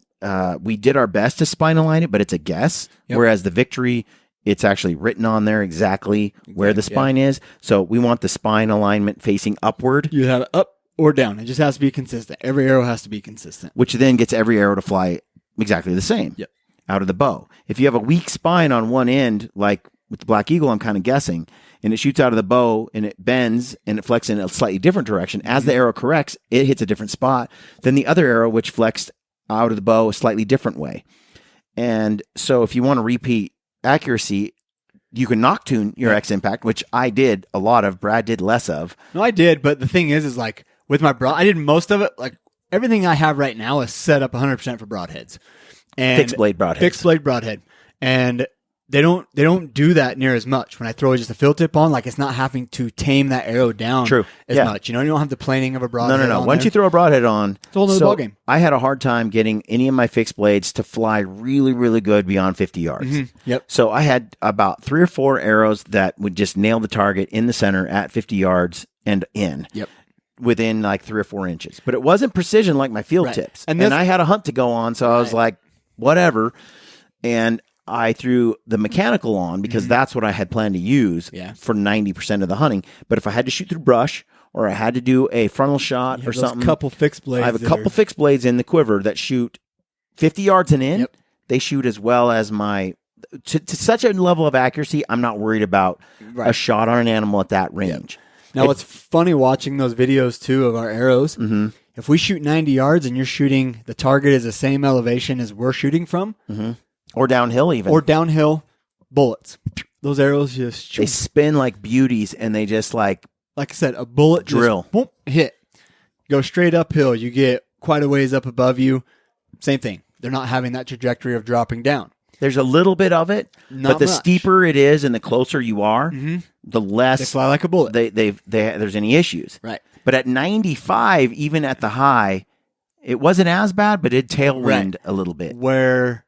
Speaker 1: we did our best to spine align it, but it's a guess. Yep. Whereas the Victory, it's actually written on there exactly where the spine is. So we want the spine alignment facing upward.
Speaker 2: You have it up or down. It just has to be consistent. Every arrow has to be consistent.
Speaker 1: Which then gets every arrow to fly exactly the same.
Speaker 2: Yep.
Speaker 1: out of the bow. If you have a weak spine on one end, like with the Black Eagle, I'm kind of guessing, and it shoots out of the bow and it bends and it flexes in a slightly different direction. As the arrow corrects, it hits a different spot than the other arrow, which flexed out of the bow a slightly different way. And so if you want to repeat accuracy, you can knock tune your X impact, which I did a lot of. Brad did less of.
Speaker 2: No, I did. But the thing is like with my broad, I did most of it. Like everything I have right now is set up 100% for broadheads. And
Speaker 1: Fixed blade broadhead.
Speaker 2: And they don't do that near as much. When I throw just a fill tip on, like it's not having to tame that arrow down as much. You know, you don't have the planing of a broadhead. No.
Speaker 1: Once you throw a broadhead on,
Speaker 2: it's a whole nother ballgame.
Speaker 1: I had a hard time getting any of my fixed blades to fly really, really good beyond 50 yards.
Speaker 2: Mm-hmm. Yep.
Speaker 1: So I had about 3 or 4 arrows that would just nail the target in the center at 50 yards and in.
Speaker 2: Yep.
Speaker 1: Within like 3 or 4 inches. But it wasn't precision like my field tips. And I had a hunt to go on, so I was like, whatever. And I threw the mechanical on because that's what I had planned to use for 90% of the hunting. But if I had to shoot through brush or I had to do a frontal shot or something,
Speaker 2: a couple fixed blades.
Speaker 1: I have a couple fixed blades in the quiver that shoot 50 yards and in. Yep. They shoot as well as my to such a level of accuracy. I'm not worried about a shot on an animal at that range.
Speaker 2: Yep. Now, it's funny watching those videos too of our arrows.
Speaker 1: Mm-hmm.
Speaker 2: If we shoot 90 yards and you're shooting, the target is the same elevation as we're shooting from.
Speaker 1: Mm-hmm. Or downhill even.
Speaker 2: Or downhill bullets. Those arrows just...
Speaker 1: They spin like beauties and they just like...
Speaker 2: Like I said, a bullet
Speaker 1: drill.
Speaker 2: Just, boom, hit. Go straight uphill. You get quite a ways up above you. Same thing. They're not having that trajectory of dropping down.
Speaker 1: There's a little bit of it, but the steeper it is and the closer you are, the less...
Speaker 2: They fly like a bullet.
Speaker 1: There's any issues.
Speaker 2: Right.
Speaker 1: But at 95, even at the high, it wasn't as bad, but it tailwind a little bit.
Speaker 2: Where...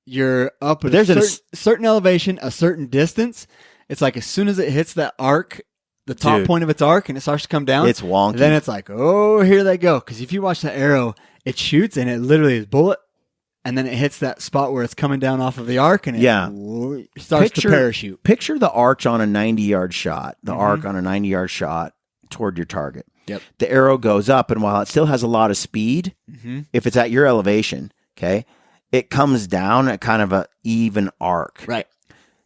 Speaker 2: You're up at a certain elevation, a certain distance. It's like as soon as it hits that arc, the top point of its arc, and it starts to come down,
Speaker 1: it's wonky.
Speaker 2: Then it's like, oh, here they go. Because if you watch that arrow, it shoots and it literally is bullet, and then it hits that spot where it's coming down off of the arc, and it starts to parachute.
Speaker 1: Picture the arch on a 90-yard shot, the arc on a 90-yard shot toward your target.
Speaker 2: Yep.
Speaker 1: The arrow goes up, and while it still has a lot of speed, if it's at your elevation, okay, it comes down at kind of an even arc.
Speaker 2: Right.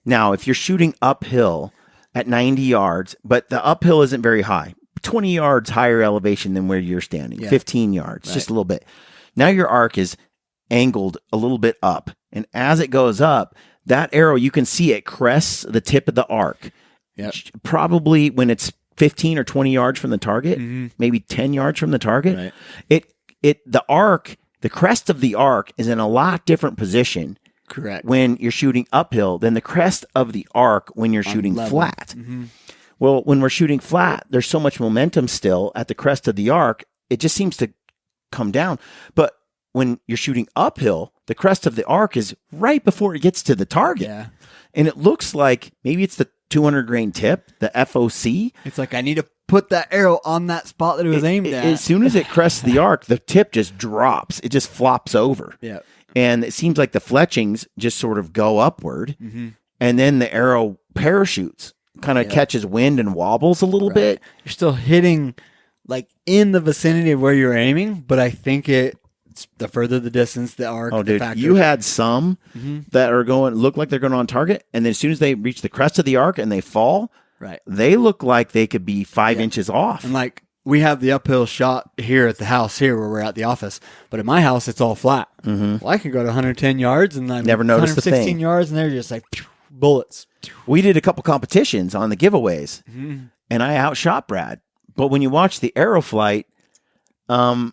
Speaker 1: Now, if you're shooting uphill at 90 yards, but the uphill isn't very high, 20 yards higher elevation than where you're standing, 15 yards, just a little bit. Now your arc is angled a little bit up. And as it goes up, that arrow, you can see it crests the tip of the arc.
Speaker 2: Yep.
Speaker 1: Probably when it's 15 or 20 yards from the target, maybe 10 yards from the target. Right. The crest of the arc is in a lot different position.
Speaker 2: Correct.
Speaker 1: When you're shooting uphill than the crest of the arc when you're shooting flat. Well, when we're shooting flat, there's so much momentum still at the crest of the arc, it just seems to come down. But when you're shooting uphill, the crest of the arc is right before it gets to the target.
Speaker 2: Yeah.
Speaker 1: And it looks like maybe it's the 200 grain tip, the FOC.
Speaker 2: It's like I need to put that arrow on that spot that it was aimed at.
Speaker 1: As soon as it crests the arc, the tip just drops. It just flops over.
Speaker 2: Yeah.
Speaker 1: And it seems like the fletchings just sort of go upward. And then the arrow parachutes, kind of catches wind and wobbles a little bit.
Speaker 2: You're still hitting like in the vicinity of where you're aiming, but I think it's the further the distance, the arc.
Speaker 1: Oh, dude, you had some that are look like they're going on target. And then as soon as they reach the crest of the arc and they fall, they look like they could be 5 inches off.
Speaker 2: And like we have the uphill shot here at the house here where we're at the office, but at my house it's all flat. Well, I can go to 110 yards and I'm
Speaker 1: never noticed the thing.
Speaker 2: 116 yards and they're just like bullets.
Speaker 1: We did a couple competitions on the giveaways, and I outshot Brad. But when you watch the arrow flight, my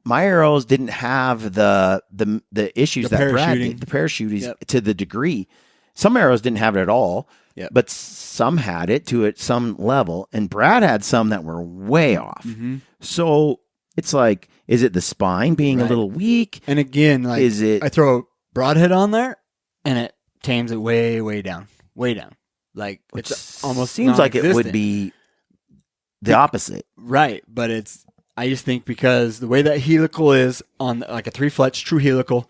Speaker 1: arrows didn't have the issues that Brad did. The parachute to the degree. Some arrows didn't have it at all. But some had it to some level, and Brad had some that were way off. So it's like, is it the spine being a little weak?
Speaker 2: And again, like,
Speaker 1: is it?
Speaker 2: I throw a broadhead on there, and it tames it way down. Like it's almost
Speaker 1: seems like it would be the opposite,
Speaker 2: right? But I just think because the way that helical is on like a 3-fletch true helical,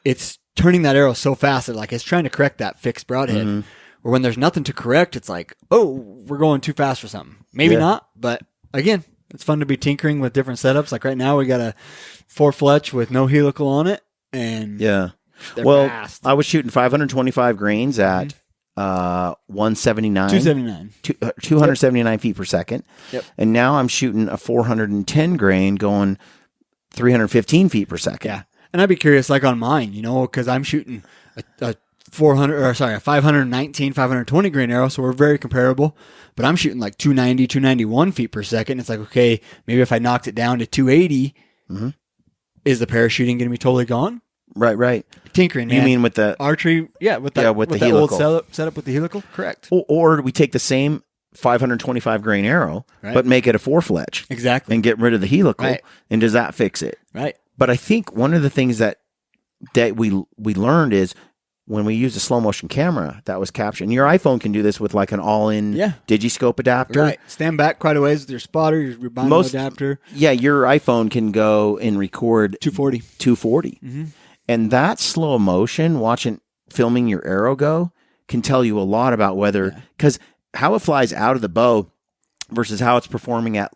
Speaker 2: it's turning that arrow so fast that like it's trying to correct that fixed broadhead. Or when there's nothing to correct, it's like, oh, we're going too fast for something. Maybe not, but again, it's fun to be tinkering with different setups. Like right now, we got a 4-fletch with no helical on it, and They're
Speaker 1: well,
Speaker 2: fast.
Speaker 1: I was shooting 525 grains at 179. 279 feet per second.
Speaker 2: Yep.
Speaker 1: And now I'm shooting a 410 grain going 315 feet per second.
Speaker 2: Yeah. And I'd be curious, like on mine, because I'm shooting a 519, 520 grain arrow, so we're very comparable. But I'm shooting like 290, 291 feet per second. It's like, okay, maybe if I knocked it down to 280, is the parachuting going to be totally gone?
Speaker 1: Right.
Speaker 2: Tinkering, man.
Speaker 1: You mean with the
Speaker 2: archery? Yeah, with the
Speaker 1: helical.
Speaker 2: old setup with the helical? Correct.
Speaker 1: Or we take the same 525 grain arrow, but make it a 4-fletch.
Speaker 2: Exactly.
Speaker 1: And get rid of the helical.
Speaker 2: Right.
Speaker 1: And does that fix it?
Speaker 2: Right.
Speaker 1: But I think one of the things that we learned is when we use a slow motion camera that was captured. And your iPhone can do this with like an all-in digiscope adapter.
Speaker 2: Right. Stand back quite a ways with your spotter, your binaural adapter.
Speaker 1: Yeah, your iPhone can go and record
Speaker 2: 240.
Speaker 1: And that slow motion, filming your arrow go, can tell you a lot about whether, because how it flies out of the bow versus how it's performing at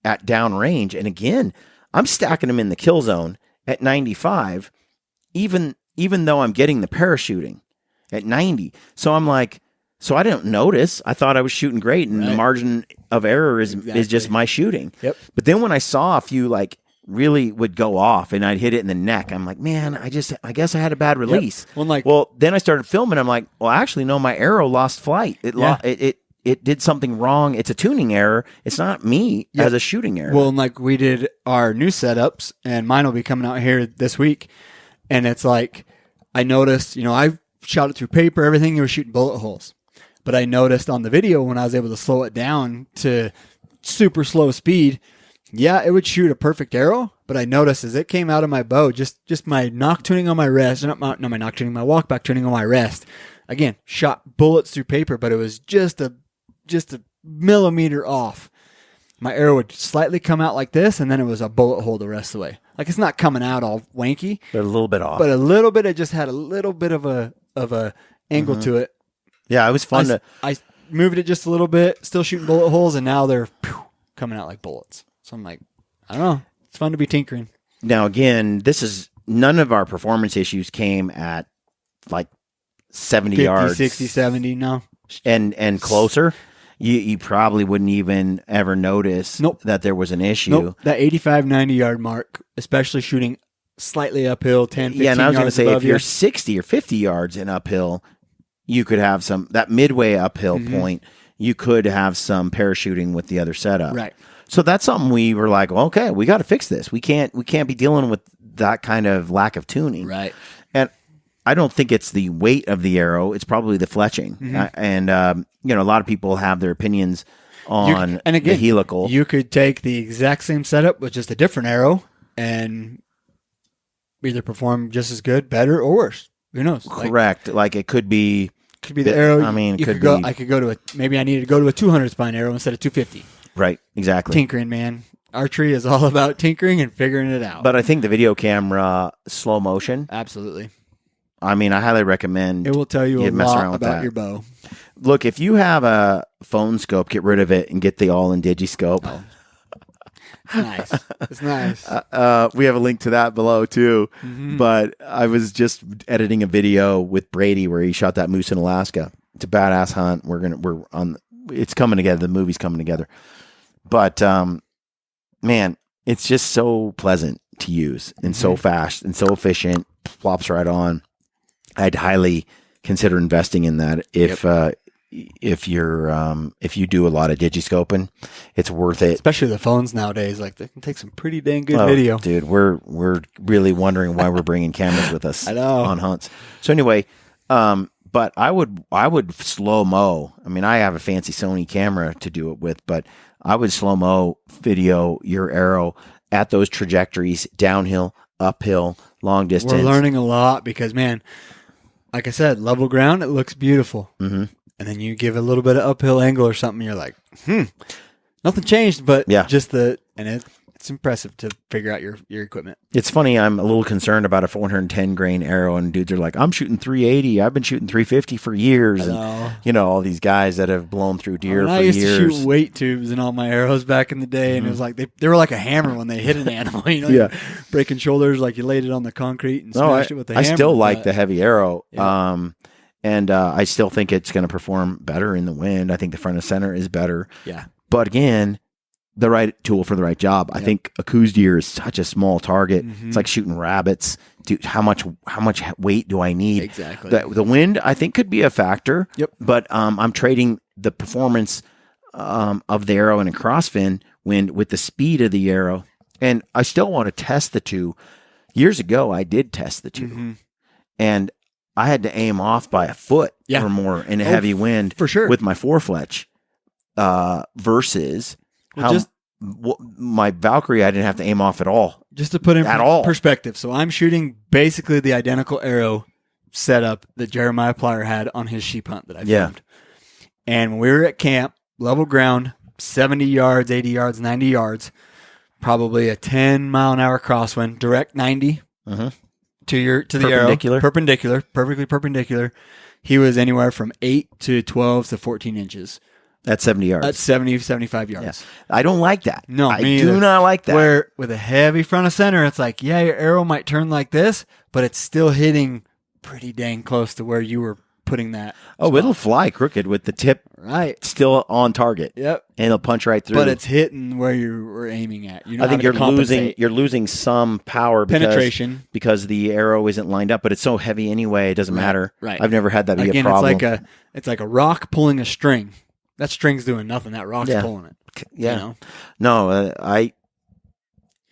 Speaker 1: downrange. And again, I'm stacking them in the kill zone at 95, even though I'm getting the parachuting at 90. So I'm like, I didn't notice. I thought I was shooting great, and the margin of error is just my shooting.
Speaker 2: Yep.
Speaker 1: But then when I saw a few like really would go off and I'd hit it in the neck, I'm like, man, I guess I had a bad release.
Speaker 2: Yep.
Speaker 1: Well, then I started filming. I'm like, well, actually, no, my arrow lost flight. It did something wrong. It's a tuning error. It's not me as a shooting error.
Speaker 2: Well, and like we did our new setups, and mine will be coming out here this week. And it's like, I noticed, I shot it through paper, everything. It was shooting bullet holes. But I noticed on the video when I was able to slow it down to super slow speed, it would shoot a perfect arrow. But I noticed as it came out of my bow, just my knock tuning on my rest, not my knock tuning, my walk back tuning on my rest. Again, shot bullets through paper, but it was just a millimeter off. My arrow would slightly come out like this, and then it was a bullet hole the rest of the way. Like it's not coming out all wanky,
Speaker 1: but a little bit off.
Speaker 2: But a little bit, it just had a little bit of a angle to it.
Speaker 1: Yeah, it was fun.
Speaker 2: I moved it just a little bit, still shooting bullet holes, and now they're coming out like bullets. So I'm like, I don't know. It's fun to be tinkering.
Speaker 1: Now, again, none of our performance issues came at like 70
Speaker 2: 50,
Speaker 1: yards.
Speaker 2: 60, 70, no.
Speaker 1: And closer. You probably wouldn't even ever notice that there was an issue.
Speaker 2: Nope. That 85, 90 yard mark, especially shooting slightly uphill, 10, 15 yards. Yeah, and I was going to say,
Speaker 1: if you're 60 or 50 yards in uphill, you could have that midway uphill point, you could have some parachuting with the other setup.
Speaker 2: Right.
Speaker 1: So that's something we were like, well, okay, we got to fix this. We can't be dealing with that kind of lack of tuning.
Speaker 2: Right.
Speaker 1: And I don't think it's the weight of the arrow. It's probably the fletching. And, a lot of people have their opinions on the helical.
Speaker 2: You could take the exact same setup with just a different arrow and either perform just as good, better, or worse. Who knows?
Speaker 1: Correct. Like it could be
Speaker 2: the arrow.
Speaker 1: I mean,
Speaker 2: I could go to maybe I needed to go to a 200 spine arrow instead of 250.
Speaker 1: Right. Exactly.
Speaker 2: Tinkering, man. Archery is all about tinkering and figuring it out.
Speaker 1: But I think the video camera slow motion.
Speaker 2: Absolutely.
Speaker 1: I mean, I highly recommend.
Speaker 2: It will tell you a lot about your bow.
Speaker 1: Look, if you have a phone scope, get rid of it and get the all-in digiscope.
Speaker 2: Oh. It's nice. It's nice.
Speaker 1: We have a link to that below too. But I was just editing a video with Brady where he shot that moose in Alaska. It's a badass hunt. It's coming together. The movie's coming together. But man, it's just so pleasant to use and so fast and so efficient. Plops right on. I'd highly consider investing in that if you do a lot of digiscoping, it's worth it.
Speaker 2: Especially the phones nowadays, like they can take some pretty dang good video.
Speaker 1: Dude, we're really wondering why we're bringing cameras with us
Speaker 2: I know.
Speaker 1: On hunts. So anyway, but I would slow mo. I mean, I have a fancy Sony camera to do it with, but I would slow mo video your arrow at those trajectories, downhill, uphill, long distance.
Speaker 2: We're learning a lot because, man, like I said, level ground, it looks beautiful. And then you give a little bit of uphill angle or something, you're like, nothing changed, but just and It's impressive to figure out your equipment.
Speaker 1: It's funny. I'm a little concerned about a 410 grain arrow, and dudes are like, "I'm shooting 380. I've been shooting 350 for years." And all these guys that have blown through deer for years.
Speaker 2: I used to shoot weight tubes in all my arrows back in the day, and it was like they were like a hammer when they hit an animal. Breaking shoulders, like you laid it on the concrete and smashed it with the hammer.
Speaker 1: I still like the heavy arrow. Yeah. And I still think it's going to perform better in the wind. I think the front of center is better.
Speaker 2: Yeah.
Speaker 1: But again, the right tool for the right job. I think a coos deer is such a small target. It's like shooting rabbits. Dude, how much weight do I need?
Speaker 2: Exactly.
Speaker 1: The wind, I think, could be a factor.
Speaker 2: Yep.
Speaker 1: But I'm trading the performance of the arrow in a crossfin wind with the speed of the arrow. And I still want to test the two. Years ago, I did test the two. And I had to aim off by a foot or more in a heavy wind
Speaker 2: for sure
Speaker 1: with my four-fletch versus my Valkyrie, I didn't have to aim off at all.
Speaker 2: Just to put in perspective. So I'm shooting basically the identical arrow setup that Jeremiah Plyer had on his sheep hunt that I filmed. And when we were at camp, level ground, 70 yards, 80 yards, 90 yards, probably a 10-mile-an-hour crosswind, direct 90 to the arrow, perpendicular, perfectly perpendicular. He was anywhere from 8 to 12 to 14 inches.
Speaker 1: At 70 yards.
Speaker 2: At 70, 75 yards.
Speaker 1: Yeah. I don't like that.
Speaker 2: No,
Speaker 1: I do not like that.
Speaker 2: Where with a heavy front of center, it's like, your arrow might turn like this, but it's still hitting pretty dang close to where you were putting that.
Speaker 1: Oh, it'll fly crooked with the tip still on target.
Speaker 2: Yep.
Speaker 1: And it'll punch right through.
Speaker 2: But it's hitting where you were aiming at.
Speaker 1: I think you're losing some power
Speaker 2: penetration
Speaker 1: because the arrow isn't lined up, but it's so heavy anyway, it doesn't matter.
Speaker 2: Right.
Speaker 1: I've never had that be a problem.
Speaker 2: It's like a rock pulling a string. That string's doing nothing. That rock's pulling it.
Speaker 1: Yeah. No,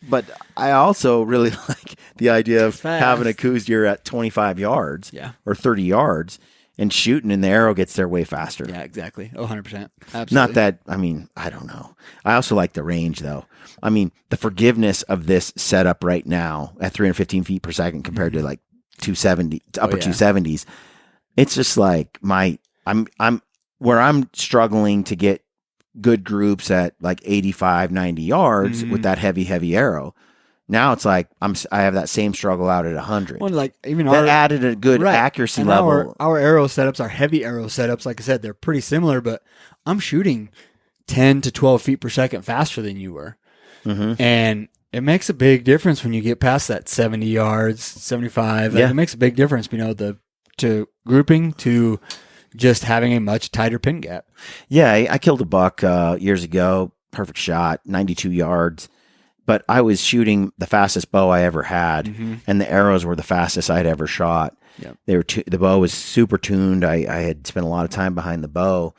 Speaker 1: but I also really like the idea of having a coos deer at 25 yards or 30 yards and shooting, and the arrow gets there way faster.
Speaker 2: Yeah, exactly. 100%. Absolutely.
Speaker 1: Not that, I don't know. I also like the range, though. The forgiveness of this setup right now at 315 feet per second compared to like 270, upper 270s. It's just like I'm where I'm struggling to get good groups at like 85, 90 yards with that heavy arrow. Now it's like I have that same struggle out at 100.
Speaker 2: Well, like even
Speaker 1: that added a good accuracy
Speaker 2: and
Speaker 1: level.
Speaker 2: Our arrow setups, our heavy arrow setups, like I said, they're pretty similar, but I'm shooting 10 to 12 feet per second faster than you were. And it makes a big difference when you get past that 70 yards, 75. It makes a big difference, to grouping, to just having a much tighter pin gap.
Speaker 1: Yeah, I killed a buck years ago. Perfect shot, 92 yards. But I was shooting the fastest bow I ever had, and the arrows were the fastest I'd ever shot.
Speaker 2: Yep.
Speaker 1: The bow was super tuned. I had spent a lot of time behind the bow,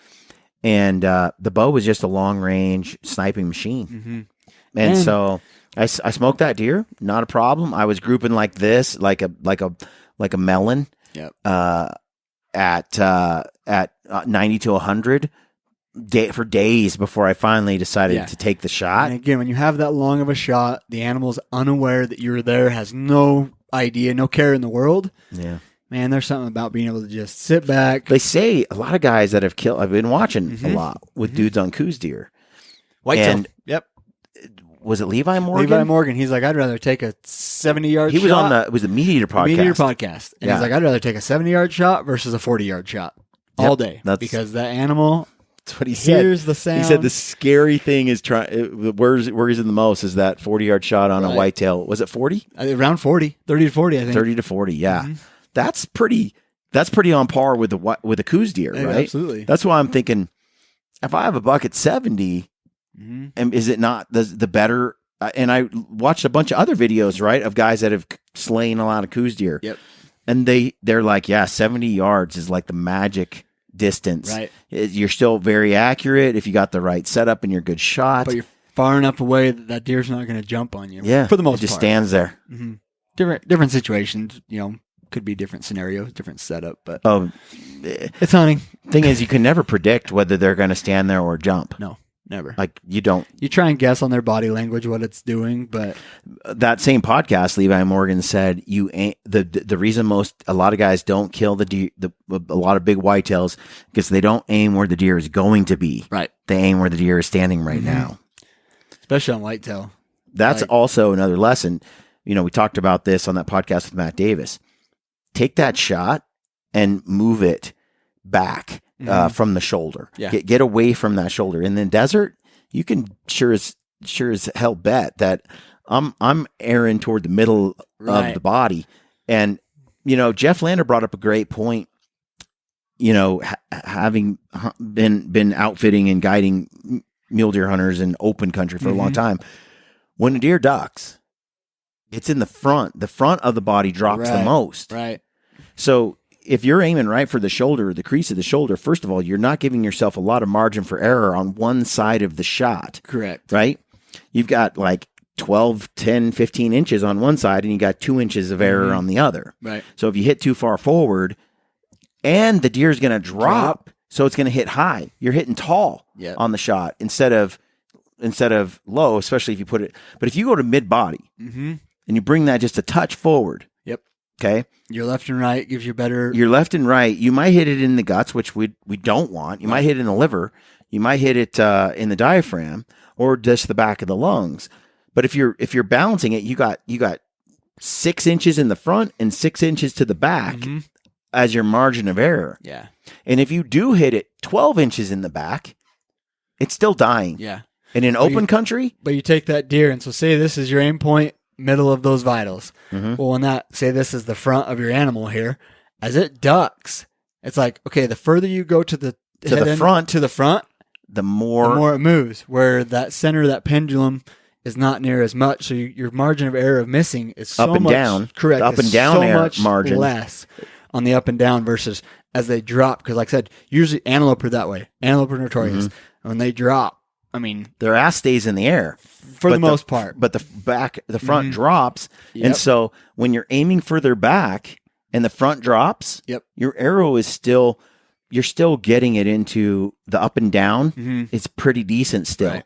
Speaker 1: and the bow was just a long range sniping machine. And so I smoked that deer, not a problem. I was grouping like this, like a melon.
Speaker 2: Yep.
Speaker 1: At 90 to 100 for days before I finally decided to take the shot.
Speaker 2: And again, when you have that long of a shot, the animal's unaware that you're there, has no idea, no care in the world.
Speaker 1: Yeah.
Speaker 2: Man, there's something about being able to just sit back.
Speaker 1: They say a lot of guys that have killed, I've been watching a lot with dudes on coos deer.
Speaker 2: Whitetail. Yep.
Speaker 1: Was it Levi Morgan?
Speaker 2: Levi Morgan. He's like, I'd rather take a 70-yard shot.
Speaker 1: He was on it was the Meat Eater podcast.
Speaker 2: Meat Eater podcast. And he's like, I'd rather take a 70-yard shot versus a 40-yard shot all day. Because that animal,
Speaker 1: that's what he said.
Speaker 2: Hears the sound.
Speaker 1: He said the scary thing is where he's in the most is that 40-yard shot on a whitetail. Was it 40?
Speaker 2: Around 40. 30 to 40, I think.
Speaker 1: 30 to 40, yeah. That's pretty on par with a coos deer, right?
Speaker 2: Absolutely.
Speaker 1: That's why I'm thinking, if I have a buck at 70, and is it not the better? And I watched a bunch of other videos, right, of guys that have slain a lot of coos deer.
Speaker 2: Yep.
Speaker 1: And they're like, 70 yards is like the magic distance.
Speaker 2: Right.
Speaker 1: You're still very accurate if you got the right setup and you're a good shot.
Speaker 2: But you're far enough away that deer's not going to jump on you.
Speaker 1: Yeah.
Speaker 2: For the most part.
Speaker 1: It just stands there.
Speaker 2: Different situations, could be different scenarios, different setup, but
Speaker 1: it's
Speaker 2: hunting.
Speaker 1: Thing is, you can never predict whether they're going to stand there or jump.
Speaker 2: No, never.
Speaker 1: Like you don't.
Speaker 2: You try and guess on their body language what it's doing, but
Speaker 1: that same podcast, Levi Morgan said, the reason a lot of guys don't kill a lot of big whitetails because they don't aim where the deer is going to be.
Speaker 2: Right.
Speaker 1: They aim where the deer is standing right now.
Speaker 2: Especially on whitetail.
Speaker 1: that's also another lesson. We talked about this on that podcast with Matt Davis. Take that shot and move it back from the shoulder.
Speaker 2: Yeah.
Speaker 1: Get away from that shoulder. In the desert, you can sure as hell bet that I'm airing toward the middle of the body. And Jeff Lander brought up a great point. Having been outfitting and guiding mule deer hunters in open country for a long time, when a deer ducks, it's in the front of the body drops the most.
Speaker 2: Right.
Speaker 1: So if you're aiming right for the shoulder, the crease of the shoulder, first of all, you're not giving yourself a lot of margin for error on one side of the shot.
Speaker 2: Correct.
Speaker 1: Right? You've got like 12, 10, 15 inches on one side, and you got 2 inches of error on the other.
Speaker 2: Right.
Speaker 1: So if you hit too far forward, and the deer's going to drop, so it's going to hit high. You're hitting tall on the shot instead of low, especially if you put it. But if you go to mid body and you bring that just a touch forward, okay,
Speaker 2: your left and right gives you better.
Speaker 1: Your left and right, you might hit it in the guts, which we don't want. You might hit it in the liver. You might hit it in the diaphragm or just the back of the lungs. But if you're balancing it, you got 6 inches in the front and 6 inches to the back as your margin of error.
Speaker 2: Yeah.
Speaker 1: And if you do hit it 12 inches in the back, it's still dying.
Speaker 2: Yeah.
Speaker 1: And in open country,
Speaker 2: but you take that deer, and so say this is your aim point, middle of those vitals. Well, when say this is the front of your animal here, as it ducks, it's like, okay, the further you go to the front, the more it moves. Where that center of that pendulum is not near as much, so your margin of error of missing is so
Speaker 1: up and
Speaker 2: much,
Speaker 1: down.
Speaker 2: Correct,
Speaker 1: up and down
Speaker 2: so much
Speaker 1: margin
Speaker 2: less on the up and down versus as they drop. Because, like I said, usually antelope are that way. Antelope are notorious. And when they drop, I mean,
Speaker 1: their ass stays in the air
Speaker 2: for the most part,
Speaker 1: but the front drops. And so when you're aiming further back and the front drops, your arrow is you're still getting it into the up and down. It's pretty decent still. Right.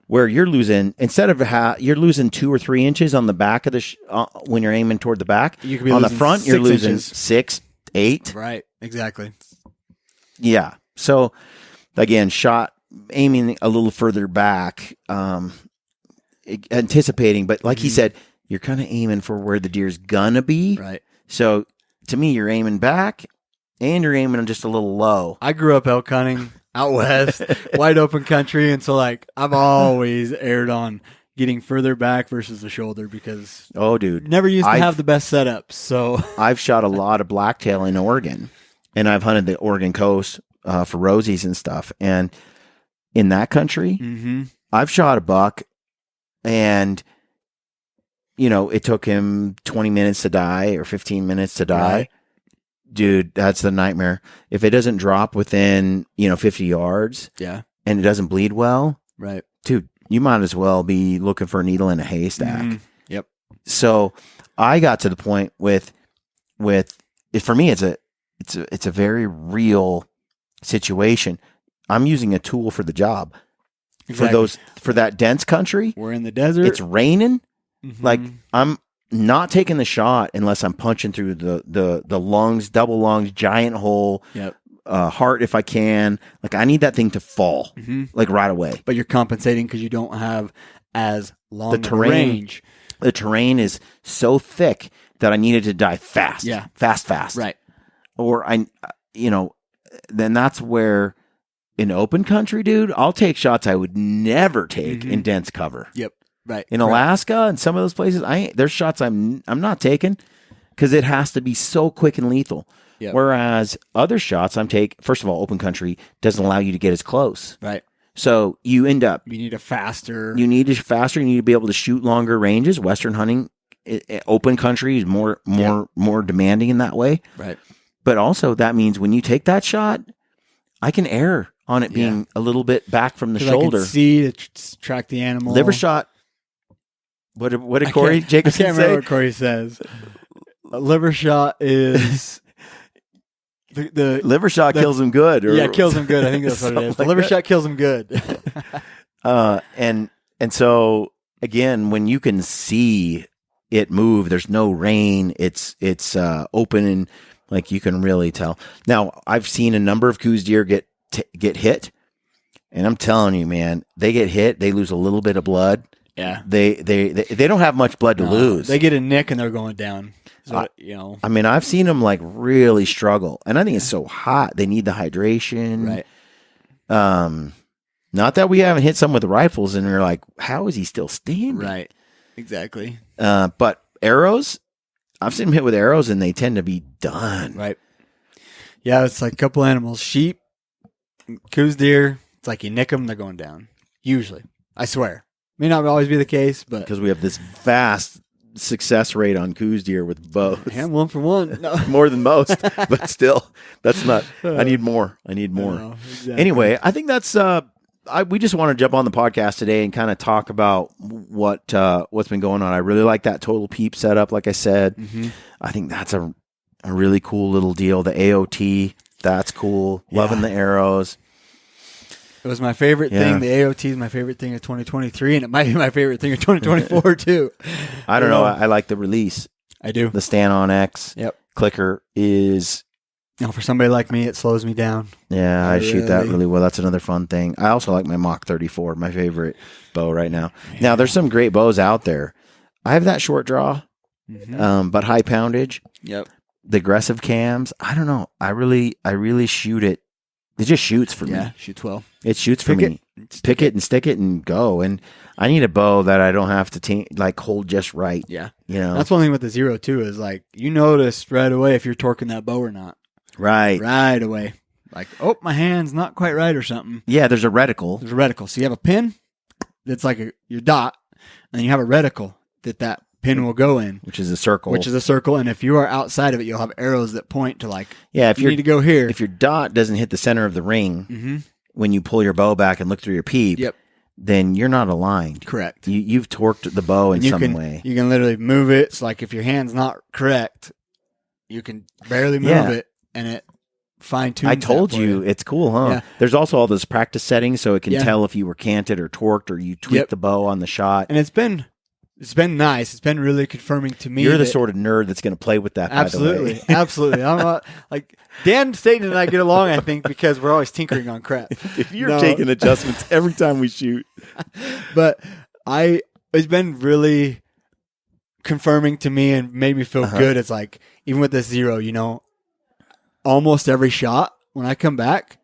Speaker 1: Where you're losing, instead of you're losing 2 or 3 inches on the back of the when you're aiming toward the back.
Speaker 2: You could be
Speaker 1: on the front, you're losing
Speaker 2: inches.
Speaker 1: 6, 8.
Speaker 2: Right, exactly.
Speaker 1: Yeah. So again, aiming a little further back, anticipating, but like he said, you're kind of aiming for where the deer's gonna be.
Speaker 2: Right.
Speaker 1: So to me, you're aiming back and you're aiming just a little low.
Speaker 2: I grew up elk hunting out west, wide open country, and so like I've always erred on getting further back versus the shoulder because never used to have the best setups. So
Speaker 1: I've shot a lot of blacktail in Oregon, and I've hunted the Oregon coast for rosies and stuff, and in that country, I've shot a buck, and it took him 20 minutes to die or 15 minutes to die. Right. Dude, that's the nightmare. If it doesn't drop within 50 yards, and it doesn't bleed well,
Speaker 2: right,
Speaker 1: dude, you might as well be looking for a needle in a haystack.
Speaker 2: Yep.
Speaker 1: So I got to the point with for me, it's a very real situation. I'm using a tool for the job.
Speaker 2: Exactly.
Speaker 1: For that dense country.
Speaker 2: We're in the desert.
Speaker 1: It's raining. Like I'm not taking the shot unless I'm punching through the lungs, double lungs, giant hole, heart if I can. Like I need that thing to fall like right away.
Speaker 2: But you're compensating because you don't have as long the range.
Speaker 1: The terrain is so thick that I needed to die fast.
Speaker 2: Yeah.
Speaker 1: Fast.
Speaker 2: Right.
Speaker 1: Or then that's where in open country, dude, I'll take shots I would never take in dense cover.
Speaker 2: Yep. Right.
Speaker 1: In Alaska and some of those places, there's shots I'm not taking because it has to be so quick and lethal.
Speaker 2: Yep.
Speaker 1: Whereas other shots first of all, open country doesn't allow you to get as close.
Speaker 2: Right.
Speaker 1: So you need to
Speaker 2: faster.
Speaker 1: You need to be able to shoot longer ranges. Western hunting, open country is more demanding in that way.
Speaker 2: Right.
Speaker 1: But also that means when you take that shot, I can err on it being a little bit back from the shoulder.
Speaker 2: I can see to track the animal.
Speaker 1: Liver shot. What did Corey Jacobson say?
Speaker 2: I can't remember what Corey says. A liver shot is the
Speaker 1: liver shot kills him good.
Speaker 2: Kills him good. I think that's what it is. The liver shot kills him good.
Speaker 1: And so again, when you can see it move, there's no rain. It's open and like you can really tell. Now I've seen a number of coos deer get hit, and I'm telling you, man, they get hit, they lose a little bit of blood.
Speaker 2: Yeah.
Speaker 1: They don't have much blood to lose.
Speaker 2: They get a nick and they're going down. So,
Speaker 1: I mean, I've seen them like really struggle, and I think it's so hot. They need the hydration.
Speaker 2: Right.
Speaker 1: Not that we haven't hit some with the rifles, and we're like, how is he still standing?
Speaker 2: Right. Exactly.
Speaker 1: But arrows, I've seen them hit with arrows, and they tend to be done.
Speaker 2: Right. Yeah, it's like a couple animals. Sheep, coos, deer. It's like you nick them, they're going down. Usually. I swear. May not always be the case, but
Speaker 1: because we have this vast success rate on coos deer with bows.
Speaker 2: Yeah, 1 for 1. No.
Speaker 1: More than most, but still, that's not. I need more. No, exactly. Anyway, I think that's. We just want to jump on the podcast today and kind of talk about what's been going on. I really like that Total Peep setup. Like I said, I think that's a really cool little deal. The AOT, that's cool. Yeah. Loving the arrows.
Speaker 2: It was my favorite thing. The AOT is my favorite thing of 2023, and it might be my favorite thing of 2024 too.
Speaker 1: I don't know. I like the release.
Speaker 2: I do.
Speaker 1: The Stand on X clicker is.
Speaker 2: For somebody like me, it slows me down.
Speaker 1: Yeah, I shoot that really well. That's another fun thing. I also like my Mach 34, my favorite bow right now. Yeah. Now, there's some great bows out there. I have that short draw, but high poundage.
Speaker 2: Yep.
Speaker 1: The aggressive cams. I don't know. I really shoot it. It just shoots for me.
Speaker 2: Yeah, shoots well.
Speaker 1: It shoots for me. Pick it and stick it and go. And I need a bow that I don't have to hold just right.
Speaker 2: Yeah.
Speaker 1: You know?
Speaker 2: That's one thing with the Zero too is like you notice right away if you're torquing that bow or not.
Speaker 1: Right.
Speaker 2: Right away. Like, oh, my hand's not quite right or something.
Speaker 1: Yeah, there's a reticle.
Speaker 2: There's a reticle. So you have a pin that's like your dot, and then you have a reticle that pin will go in.
Speaker 1: Which is a circle.
Speaker 2: And if you are outside of it, you'll have arrows that point to like,
Speaker 1: if
Speaker 2: you need to go here.
Speaker 1: If your dot doesn't hit the center of the ring when you pull your bow back and look through your peep, then you're not aligned.
Speaker 2: Correct.
Speaker 1: You've torqued the bow in some way.
Speaker 2: You can literally move it. It's like if your hand's not correct, you can barely move it. And it fine-tunes.
Speaker 1: I told you, it's cool, huh? Yeah. There's also all those practice settings, so it can tell if you were canted or torqued or you tweaked the bow on the shot.
Speaker 2: And it's been nice. It's been really confirming to me.
Speaker 1: You're the sort of nerd that's going to play with that.
Speaker 2: Absolutely,
Speaker 1: by the way.
Speaker 2: absolutely. I'm not like Dan Staten and I get along. I think because we're always tinkering on crap.
Speaker 1: You're taking adjustments every time we shoot.
Speaker 2: But it's been really confirming to me and made me feel good. It's like even with this Zero, almost every shot when I come back,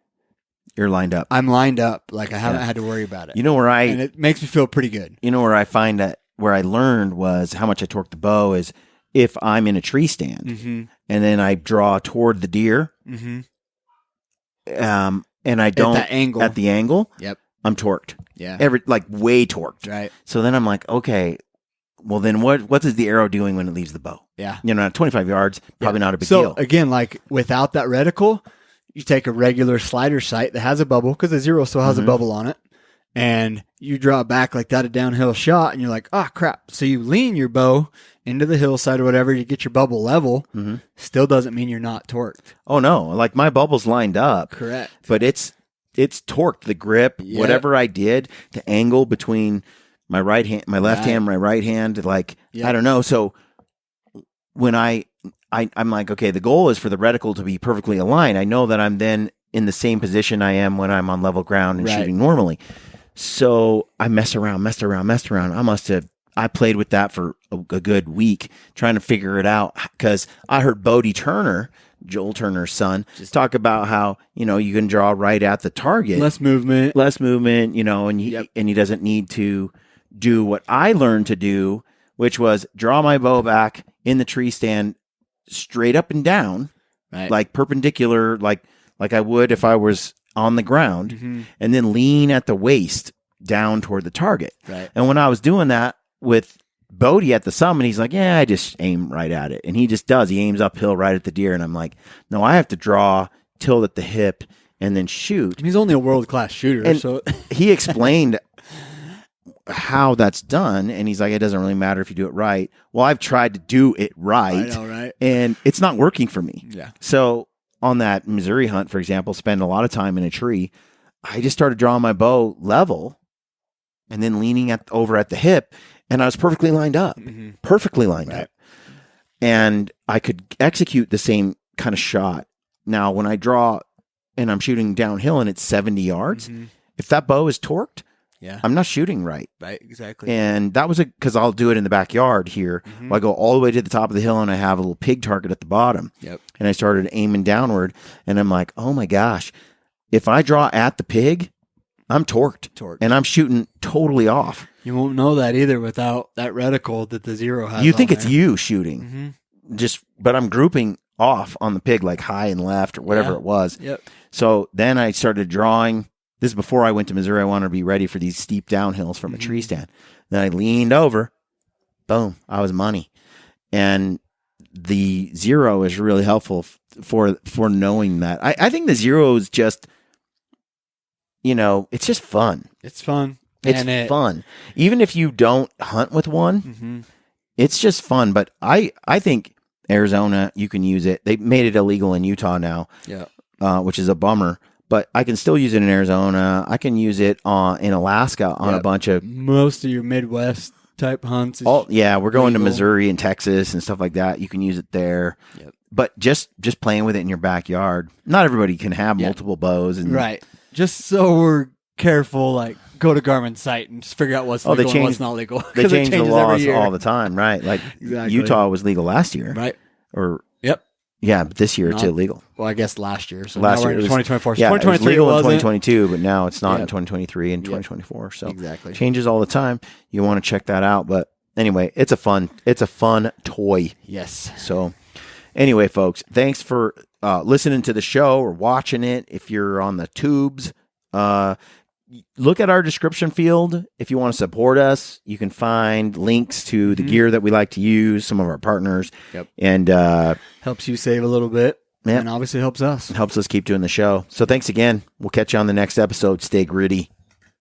Speaker 1: you're lined up.
Speaker 2: I'm lined up. Like I haven't had to worry about it. And it makes me feel pretty good.
Speaker 1: Where I find that where I learned was how much I torque the bow is if I'm in a tree stand and then I draw toward the deer, and I don't at the angle.
Speaker 2: Yep,
Speaker 1: I'm torqued.
Speaker 2: Yeah,
Speaker 1: way torqued.
Speaker 2: Right.
Speaker 1: So then I'm like, okay. Well, then what is the arrow doing when it leaves the bow?
Speaker 2: Yeah.
Speaker 1: At 25 yards, probably not a big deal.
Speaker 2: So, again, like without that reticle, you take a regular slider sight that has a bubble, because the Zero still has a bubble on it, and you draw back like that a downhill shot, and you're like, oh, crap. So you lean your bow into the hillside or whatever, you get your bubble level, still doesn't mean you're not torqued.
Speaker 1: Oh, no. Like my bubble's lined up.
Speaker 2: Correct.
Speaker 1: But it's torqued. The grip, whatever I did, the angle between my right hand, my left hand, my right hand, I don't know. So when I'm like, okay, the goal is for the reticle to be perfectly aligned. I know that I'm then in the same position I am when I'm on level ground and shooting normally. So I messed around. I played with that for a good week trying to figure it out because I heard Bodie Turner, Joel Turner's son, talk about how, you can draw right at the target.
Speaker 2: Less movement,
Speaker 1: and he doesn't need to do what I learned to do, which was draw my bow back in the tree stand straight up and down, like perpendicular, like I would if I was on the ground, and then lean at the waist down toward the target.
Speaker 2: Right.
Speaker 1: And when I was doing that with Bodie at the summit, he's like, yeah, I just aim right at it. And he just does. He aims uphill right at the deer. And I'm like, no, I have to draw, tilt at the hip, and then shoot.
Speaker 2: He's only a world-class shooter.
Speaker 1: And
Speaker 2: so
Speaker 1: he explained how that's done, and he's like, it doesn't really matter if you do it right. Well, I've tried to do it right,
Speaker 2: I know, right?
Speaker 1: And it's not working for me.
Speaker 2: Yeah.
Speaker 1: So on that Missouri hunt, for example, spend a lot of time in a tree. I just started drawing my bow level and then leaning over at the hip, and I was perfectly lined up. Perfectly lined up. And I could execute the same kind of shot. Now, when I draw and I'm shooting downhill and it's 70 yards, if that bow is torqued,
Speaker 2: Yeah.
Speaker 1: I'm not shooting right.
Speaker 2: Right, exactly.
Speaker 1: And that was because I'll do it in the backyard here.
Speaker 2: Mm-hmm.
Speaker 1: I go all the way to the top of the hill and I have a little pig target at the bottom.
Speaker 2: Yep.
Speaker 1: And I started aiming downward and I'm like, oh my gosh, if I draw at the pig, I'm torqued. And I'm shooting totally off.
Speaker 2: You won't know that either without that reticle that the Zero has.
Speaker 1: You think it's you shooting. But I'm grouping off on the pig, like high and left or whatever it was.
Speaker 2: Yep.
Speaker 1: So then I started drawing. This is before I went to Missouri. I wanted to be ready for these steep downhills from a tree stand. Then I leaned over. Boom. I was money. And the Zero is really helpful for knowing that. I think the Zero is just, it's just fun.
Speaker 2: It's fun.
Speaker 1: It's fun. Even if you don't hunt with one, it's just fun. But I think Arizona, you can use it. They made it illegal in Utah now, which is a bummer. But I can still use it in Arizona. I can use it in Alaska on a bunch of...
Speaker 2: Most of your Midwest type hunts.
Speaker 1: We're going to Missouri and Texas and stuff like that. You can use it there. Yep. But just playing with it in your backyard. Not everybody can have multiple bows.
Speaker 2: Right. Just so we're careful, like, go to Garmin's site and just figure out what's legal and what's not legal.
Speaker 1: They change the laws all the time, right? Like, Utah was legal last year.
Speaker 2: Right.
Speaker 1: Yeah, but this year it's illegal.
Speaker 2: Well, I guess last year. So
Speaker 1: last
Speaker 2: now
Speaker 1: year
Speaker 2: we're in 2024. So
Speaker 1: yeah, 2023 it was legal in 2022, but now it's not in
Speaker 2: Yep.
Speaker 1: 2023 and 2024. So
Speaker 2: exactly.
Speaker 1: changes all the time. You want to check that out. But anyway, it's a fun toy.
Speaker 2: Yes.
Speaker 1: So anyway, folks, thanks for listening to the show or watching it. If you're on the tubes, look at our description field. If you want to support us, you can find links to the gear that we like to use, some of our partners.
Speaker 2: Yep.
Speaker 1: And
Speaker 2: helps you save a little bit. And obviously helps us.
Speaker 1: Helps us keep doing the show. So thanks again. We'll catch you on the next episode. Stay gritty.